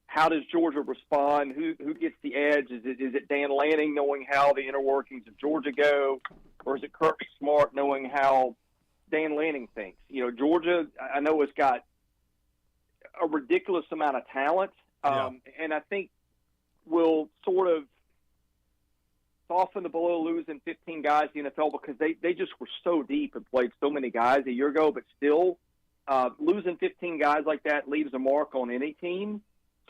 How does Georgia respond? Who gets the edge? Is it Dan Lanning knowing how the inner workings of Georgia go, or is it Kirby Smart knowing how Dan Lanning thinks? Georgia, I know it's got a ridiculous amount of talent, and I think will sort of soften the blow losing 15 guys in the NFL because they just were so deep and played so many guys a year ago, but still losing 15 guys like that leaves a mark on any team.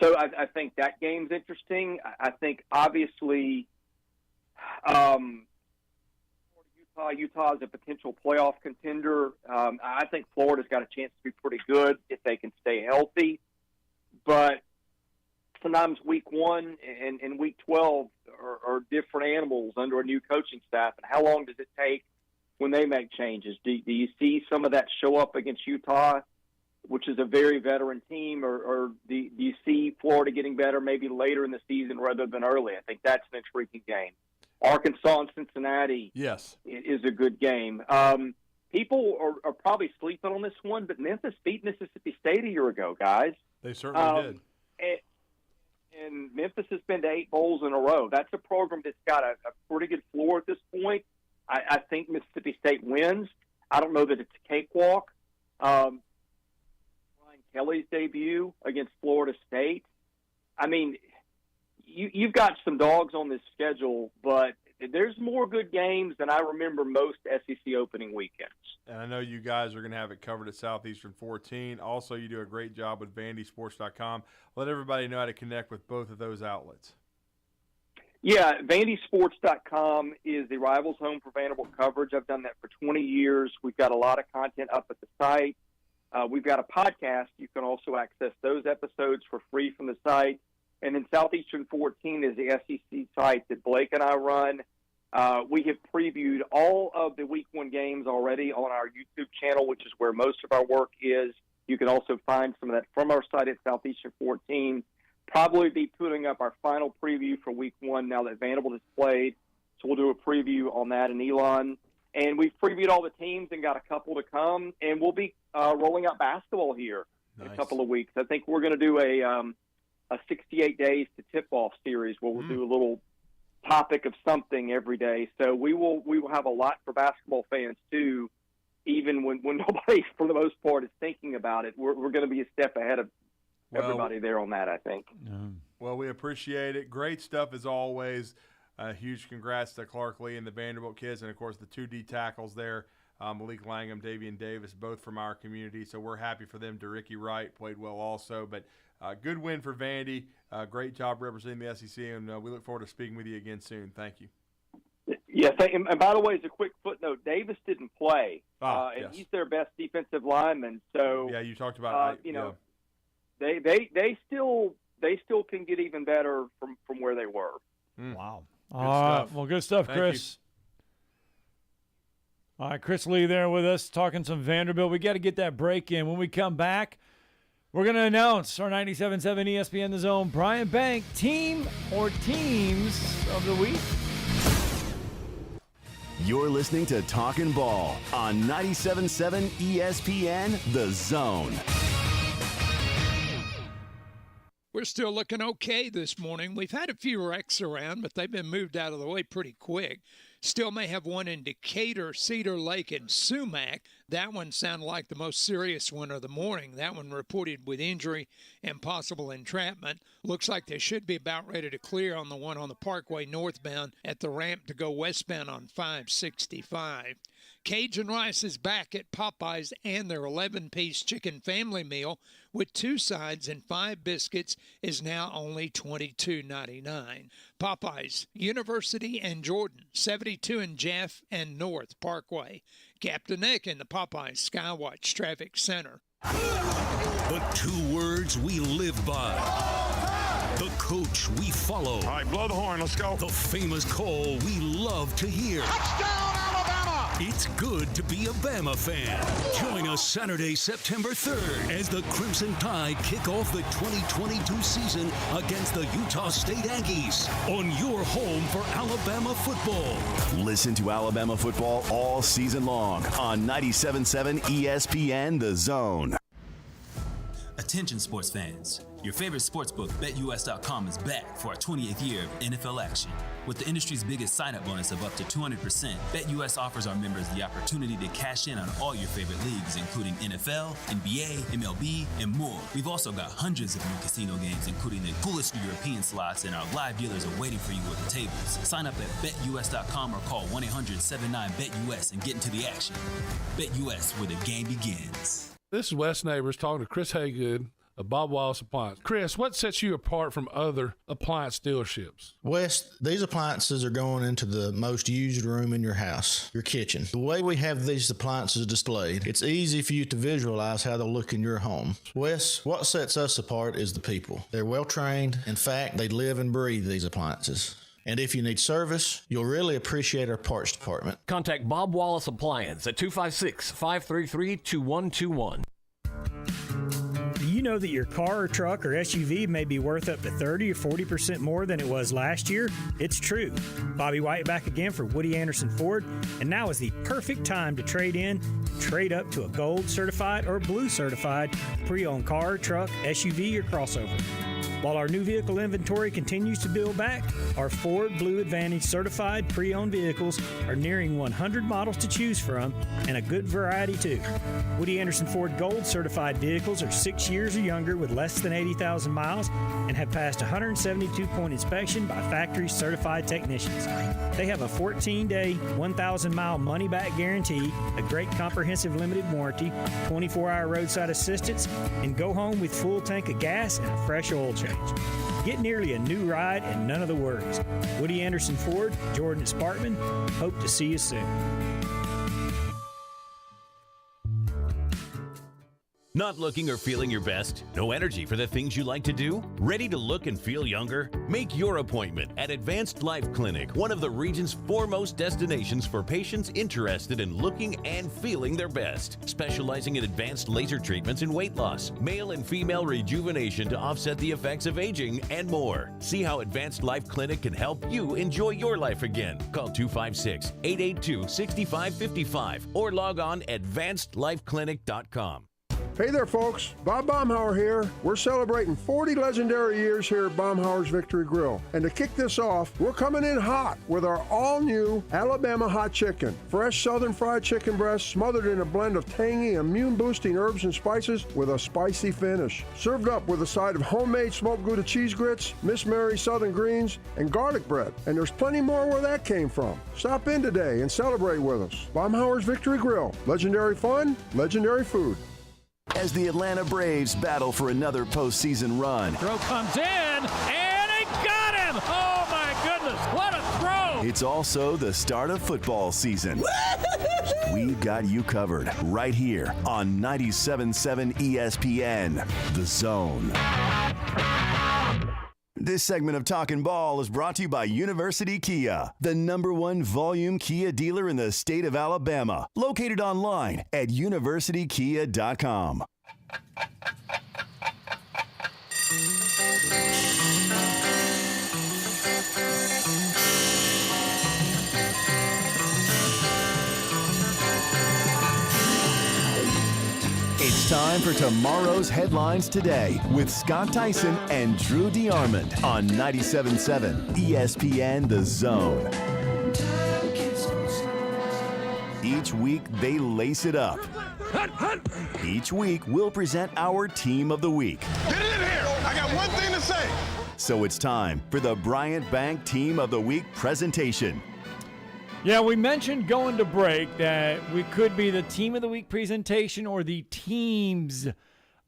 So I think that game's interesting. I think obviously Utah is a potential playoff contender. I think Florida's got a chance to be pretty good if they can stay healthy. But sometimes week 1 and week 12 are different animals under a new coaching staff. And how long does it take when they make changes? Do you see some of that show up against Utah which is a very veteran team, or do you see Florida getting better maybe later in the season rather than early? I think that's an intriguing game. Arkansas and Cincinnati is a good game. People are probably sleeping on this one, but Memphis beat Mississippi State a year ago, guys. They certainly did. And Memphis has been to 8 bowls in a row. That's a program that's got a pretty good floor at this point. I think Mississippi State wins. I don't know that it's a cakewalk. Brian Kelly's debut against Florida State. I mean, you've got some dogs on this schedule, but there's more good games than I remember most SEC opening weekends. And I know you guys are going to have it covered at Southeastern 14. Also, you do a great job with VandySports.com. Let everybody know how to connect with both of those outlets. Yeah, VandySports.com is the Rivals home for Vanderbilt coverage. I've done that for 20 years. We've got a lot of content up at the site. We've got a podcast. You can also access those episodes for free from the site. And then Southeastern 14 is the SEC site that Blake and I run. We have previewed all of the Week 1 games already on our YouTube channel, which is where most of our work is. You can also find some of that from our site at Southeastern 14. Probably be putting up our final preview for Week 1 now that Vanderbilt has played. So we'll do a preview on that in Elon. And we've previewed all the teams and got a couple to come. And we'll be rolling out basketball here in a couple of weeks. I think we're going to do a 68 days to tip-off series where we'll do a little topic of something every day. So we will have a lot for basketball fans too, even when nobody for the most part is thinking about it. We're going to be a step ahead of everybody there on that, I think. Well, we appreciate it. Great stuff as always. Huge congrats to Clark Lee and the Vanderbilt kids, and of course the 2 D tackles there, Malik Langham, Davian Davis, both from our community. So we're happy for them. DeRicky Wright played well also, but good win for Vandy. Great job representing the SEC, and we look forward to speaking with you again soon. Thank you. Yes, and by the way, as a quick footnote, Davis didn't play, and he's their best defensive lineman. So yeah, you talked about they still can get even better from where they were. Wow. Well, good stuff, Chris. All right, Chris Lee there with us talking some Vanderbilt. We got to get that break in. When we come back, we're going to announce our 97.7 ESPN The Zone Brian Bank Team or Teams of the Week. You're listening to Talkin' Ball on 97.7 ESPN The Zone. We're still looking okay this morning. We've had a few wrecks around, but they've been moved out of the way pretty quick. Still may have one in Decatur, Cedar Lake, and Sumac. That one sounded like the most serious one of the morning. That one reported with injury and possible entrapment. Looks like they should be about ready to clear on the one on the Parkway northbound at the ramp to go westbound on 565. Cajun Rice is back at Popeyes, and their 11-piece chicken family meal with 2 sides and 5 biscuits is now only $22.99. Popeyes, University and Jordan, 72 in Jeff and North Parkway. Captain Nick in the Popeyes Skywatch Traffic Center. The 2 words we live by. The coach we follow. All right, blow the horn. Let's go. The famous call we love to hear. Touchdown, Alabama! It's good to be a Bama fan. Join us Saturday, September 3rd as the Crimson Tide kick off the 2022 season against the Utah State Aggies on your home for Alabama football. Listen to Alabama football all season long on 97.7 ESPN The Zone. Attention sports fans. Your favorite sportsbook, BetUS.com, is back for our 28th year of NFL action. With the industry's biggest sign-up bonus of up to 200%, BetUS offers our members the opportunity to cash in on all your favorite leagues, including NFL, NBA, MLB, and more. We've also got hundreds of new casino games, including the coolest European slots, and our live dealers are waiting for you at the tables. Sign up at BetUS.com or call 1-800-79-BET-US and get into the action. BetUS, where the game begins. This is Wes Neighbors talking to Chris Haygood of Bob Wallace Appliance. Chris, what sets you apart from other appliance dealerships? Wes, these appliances are going into the most used room in your house, your kitchen. The way we have these appliances displayed, it's easy for you to visualize how they'll look in your home. Wes, what sets us apart is the people. They're well trained. In fact, they live and breathe these appliances. And if you need service, you'll really appreciate our parts department. Contact Bob Wallace Appliance at 256-533-2121. know that your car or truck or SUV may be worth up to 30 or 40% more than it was last year? It's true. Bobby White back again for Woody Anderson Ford, and now is the perfect time to trade in and trade up to a gold certified or blue certified pre-owned car, truck, SUV, or crossover. While our new vehicle inventory continues to build back, our Ford Blue Advantage certified pre-owned vehicles are nearing 100 models to choose from, and a good variety too. Woody Anderson Ford Gold certified vehicles are 6 years or younger with less than 80,000 miles and have passed 172-point inspection by factory certified technicians. They have a 14-day, 1,000-mile money-back guarantee, a great comprehensive limited warranty, 24-hour roadside assistance, and go home with full tank of gas and a fresh oil change. Get nearly a new ride and none of the worries. Woody Anderson Ford, Jordan Sparkman, hope to see you soon. Not looking or feeling your best? No energy for the things you like to do? Ready to look and feel younger? Make your appointment at Advanced Life Clinic, one of the region's foremost destinations for patients interested in looking and feeling their best. Specializing in advanced laser treatments and weight loss, male and female rejuvenation to offset the effects of aging, and more. See how Advanced Life Clinic can help you enjoy your life again. Call 256-882-6555 or log on advancedlifeclinic.com. Hey there, folks. Bob Baumhauer here. We're celebrating 40 legendary years here at Baumhauer's Victory Grill. And to kick this off, we're coming in hot with our all-new Alabama Hot Chicken. Fresh southern fried chicken breast smothered in a blend of tangy, immune-boosting herbs and spices with a spicy finish. Served up with a side of homemade smoked Gouda cheese grits, Miss Mary southern greens, and garlic bread. And there's plenty more where that came from. Stop in today and celebrate with us. Baumhauer's Victory Grill. Legendary fun, legendary food. As the Atlanta Braves battle for another postseason run, Throw comes in, and it got him! Oh, my goodness, what a throw! it's also the start of football season. We've got you covered right here on 97.7 ESPN, The Zone. This segment of Talkin' Ball is brought to you by University Kia, the #1 volume Kia dealer in the state of Alabama. Located online at universitykia.com. It's time for tomorrow's headlines today with Scott Tyson and Drew DeArmond on 97.7 ESPN The Zone. Each week, they lace it up. Each week, we'll present our Team of the Week. Get it in here! I got one thing to say! So it's time for the Bryant Bank Team of the Week presentation. Yeah, we mentioned going to break that we could be the Team of the Week presentation or the Teams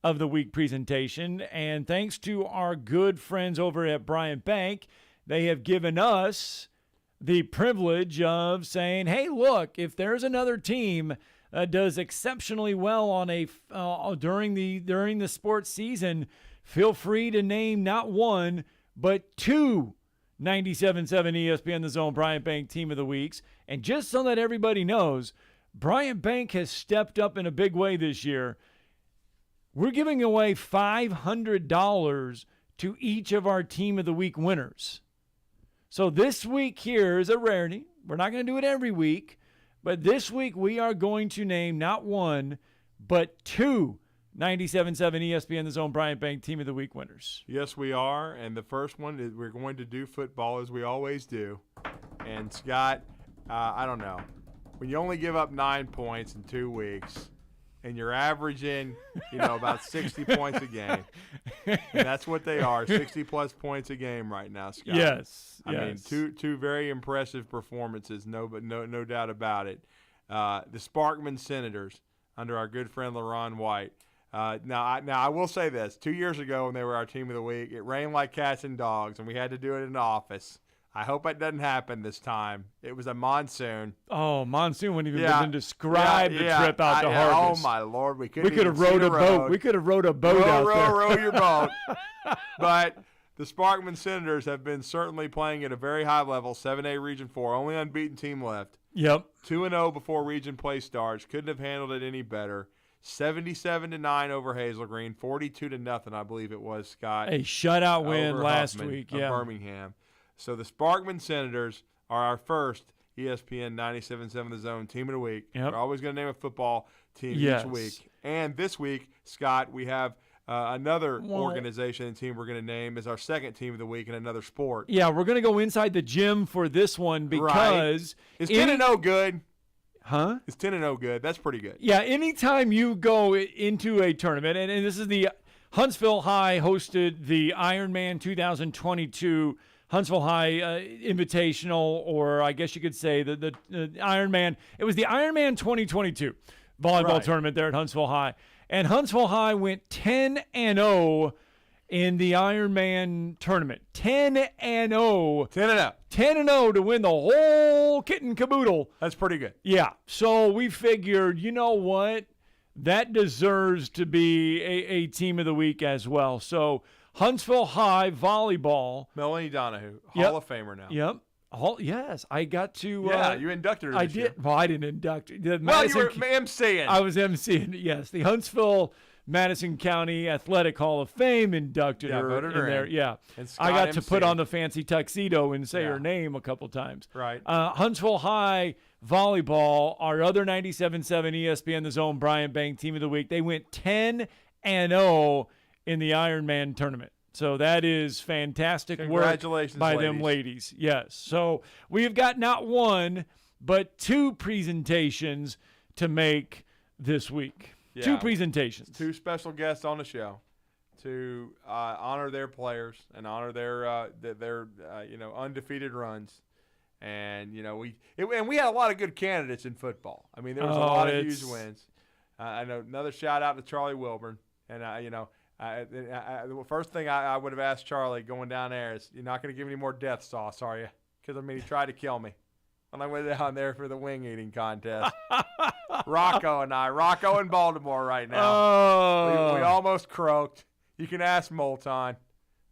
of the Week presentation. And thanks to our good friends over at Bryant Bank, they have given us the privilege of saying, hey, look, if there's another team that does exceptionally well on a during the sports season, feel free to name not one, but two 97.7 ESPN The Zone Bryant Bank Team of the Weeks. And just so that everybody knows, Bryant Bank has stepped up in a big way this year. We're giving away $500 to each of our Team of the Week winners. So this week here is a rarity. We're not going to do it every week, but this week we are going to name not one, but two 97.7 ESPN The Zone Bryant Bank Team of the Week winners. Yes, we are. And the first one is we're going to do football as we always do. And Scott, I don't know. When you only give up 9 points in 2 weeks and you're averaging, about 60 points a game, and that's what they are, 60-plus points a game right now, Scott. Yes. I mean, two very impressive performances, no doubt about it. The Sparkman Senators under our good friend LaRon White. Now I will say this. 2 years ago when they were our Team of the Week, it rained like cats and dogs, and we had to do it in the office. I hope it doesn't happen this time. It was a monsoon. Oh, monsoon wouldn't even even describe the trip out to Harvest. Oh, my Lord. We could have rowed a boat. We could have rowed a boat out there. Row your boat. But the Sparkman Senators have been certainly playing at a very high level, 7A Region 4, only unbeaten team left. Yep. 2-0 before Region play starts. Couldn't have handled it any better. 77-9 over Hazel Green, 42-0, I believe it was, Scott. A shutout win over last Huffman week, of yeah. Birmingham. So the Sparkman Senators are our first ESPN 97.7 The Zone Team of the Week. Yep. We're always going to name a football team Yes. each week. And this week, Scott, we have another organization and team we're going to name as our second team of the week in another sport. Yeah, we're going to go inside the gym for this one because Is 10-0 good? Huh? Is 10-0 good? That's pretty good. Yeah, anytime you go into a tournament, and this is the Huntsville High hosted the Ironman 2022 Huntsville High Invitational, or I guess you could say the Ironman. It was the Ironman 2022 volleyball tournament there at Huntsville High. And Huntsville High went 10-0 in the Ironman tournament. 10-0. 10-0. 10-0 to win the whole kit and caboodle. That's pretty good. Yeah. So we figured, you know what? That deserves to be a team of the week as well. So Huntsville High volleyball. Melanie Donahue, Hall of Famer now. Yep. Yes, I got to. Yeah, you inducted her. I this did. year. Well, I didn't induct her. Well, you were emceeing. I was emceeing. Yes, the Huntsville Madison County Athletic Hall of Fame inducted her voted her in there. in. Yeah, And Scott I got to put emceed. on the fancy tuxedo and say her name a couple times. Right. Huntsville High volleyball, our other 97.7 ESPN The Zone Bryant Bank Team of the Week. They went 10-0 in the Ironman tournament. So that is fantastic work Congratulations, by them ladies. Yes. So we've got not one, but two presentations to make this week. Yeah. Two presentations. Two special guests on the show to honor their players and honor their undefeated runs. And we had a lot of good candidates in football. I mean, there was a lot of huge wins. I know another shout out to Charlie Wilburn, and the first thing I would have asked Charlie going down there is, "You're not going to give me any more death sauce, are you?" Because he tried to kill me when I went down there for the wing eating contest. Rocco in Baltimore right now. Oh. We almost croaked. You can ask Molton,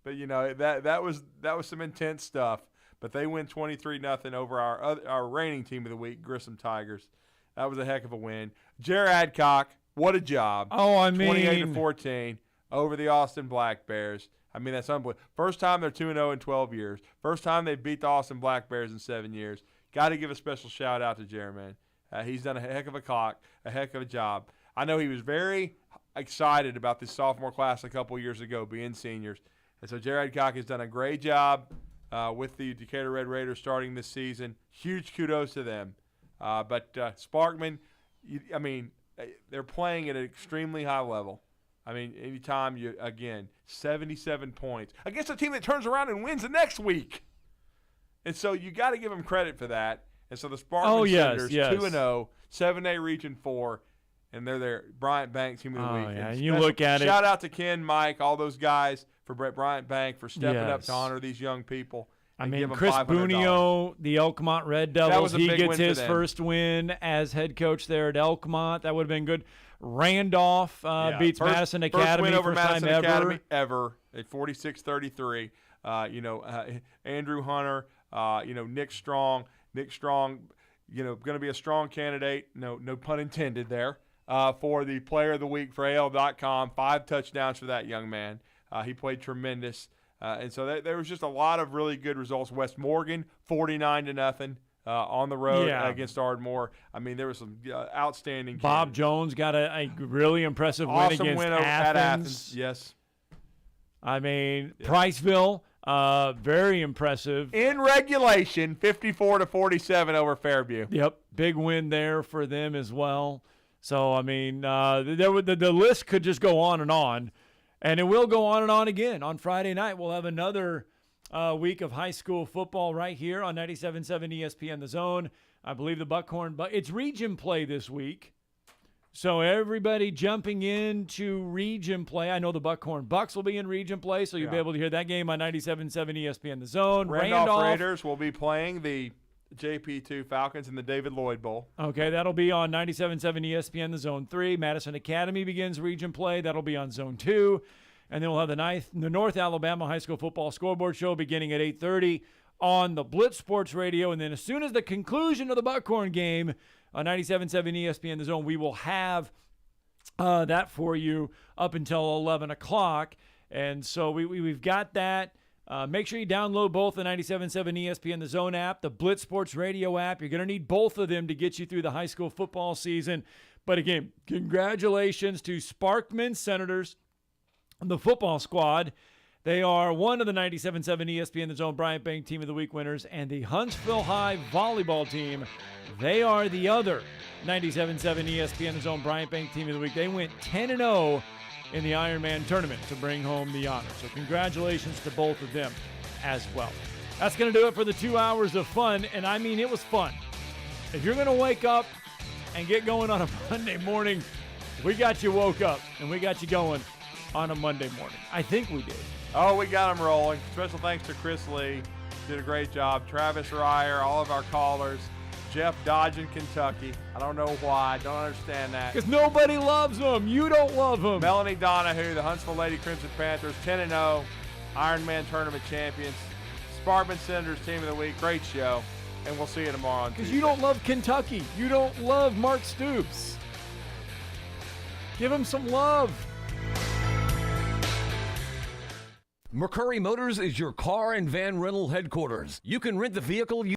but that was some intense stuff. But they win 23-0 over our reigning team of the week, Grissom Tigers. That was a heck of a win. Jared Adcock, what a job! Oh, I mean, 28-14 over the Austin Black Bears. I mean, that's unbelievable. First time they're 2-0 in 12 years. First time they beat the Austin Black Bears in 7 years. Got to give a special shout out to Jared, man. He's done a heck of a job. I know he was very excited about this sophomore class a couple years ago, being seniors. And so Jared Adcock has done a great job with the Decatur Red Raiders starting this season. Huge kudos to them. But Sparkman, they're playing at an extremely high level. I mean, anytime 77 points against a team that turns around and wins the next week. And so you got to give them credit for that. And so the Sparkman Senators, 2-0, 7A Region 4, and they're their Bryant Bank Team of the Week. Yeah. And You look at it. Shout out to Ken, Mike, all those guys for Bryant Bank for stepping up to honor these young people. I and mean, give them Chris $500. Bunio, the Elkmont Red Devils, was a he big gets win for his them. first win as head coach there at Elkmont. That would have been good. Randolph beats Madison Academy first win over first Madison time Academy ever at 46-33. Andrew Hunter, Nick Strong. Nick Strong, going to be a strong candidate. No pun intended there. For the Player of the Week for AL.com. 5 touchdowns for that young man. He played tremendous. And so there was just a lot of really good results. West Morgan, 49-0 on the road against Ardmore. I mean, there was some outstanding. Bob Jones got a really impressive awesome win against over Athens. at Athens. Yes. I mean, Priceville, very impressive. In regulation, 54-47 over Fairview. Yep, big win there for them as well. So, I mean, the list could just go on, and it will go on and on again. On Friday night, we'll have another week of high school football right here on 97.7 ESPN The Zone. I believe the Buckhorn, but it's region play this week. So everybody jumping into region play. I know the Buckhorn Bucks will be in region play, so you'll be able to hear that game on 97.7 ESPN The Zone. Randolph Raiders will be playing the JP2 Falcons in the David Lloyd Bowl. Okay, that'll be on 97.7 ESPN The Zone 3. Madison Academy begins region play. That'll be on Zone 2. And then we'll have the North Alabama High School Football Scoreboard Show beginning at 8:30 on the Blitz Sports Radio. And then as soon as the conclusion of the Buckhorn game on 97.7 ESPN The Zone, we will have that for you up until 11 o'clock. And so we've got that. Make sure you download both the 97.7 ESPN The Zone app, the Blitz Sports Radio app. You're going to need both of them to get you through the high school football season. But again, congratulations to Sparkman Senators, the football squad. They are one of the 97.7 ESPN The Zone Bryant Bank Team of the Week winners, and the Huntsville High volleyball team, they are the other 97.7 ESPN The Zone Bryant Bank Team of the Week. They went 10-0 in the Ironman tournament to bring home the honor. So congratulations to both of them as well. That's going to do it for the 2 hours of fun, and I mean, it was fun. If you're going to wake up and get going on a Monday morning, we got you woke up, and we got you going on a Monday morning. I think we did. Oh, we got them rolling. Special thanks to Chris Lee. Did a great job. Travis Ryer, all of our callers. Jeff Dodge in Kentucky. I don't know why. Don't understand that. Because nobody loves them. You don't love them. Melanie Donahue, the Huntsville Lady Crimson Panthers, 10-0, Ironman tournament champions. Sparkman Senators Team of the Week. Great show. And we'll see you tomorrow on Tuesday. Because you don't love Kentucky. You don't love Mark Stoops. Give him some love. McCurry Motors is your car and van rental headquarters. You can rent the vehicle you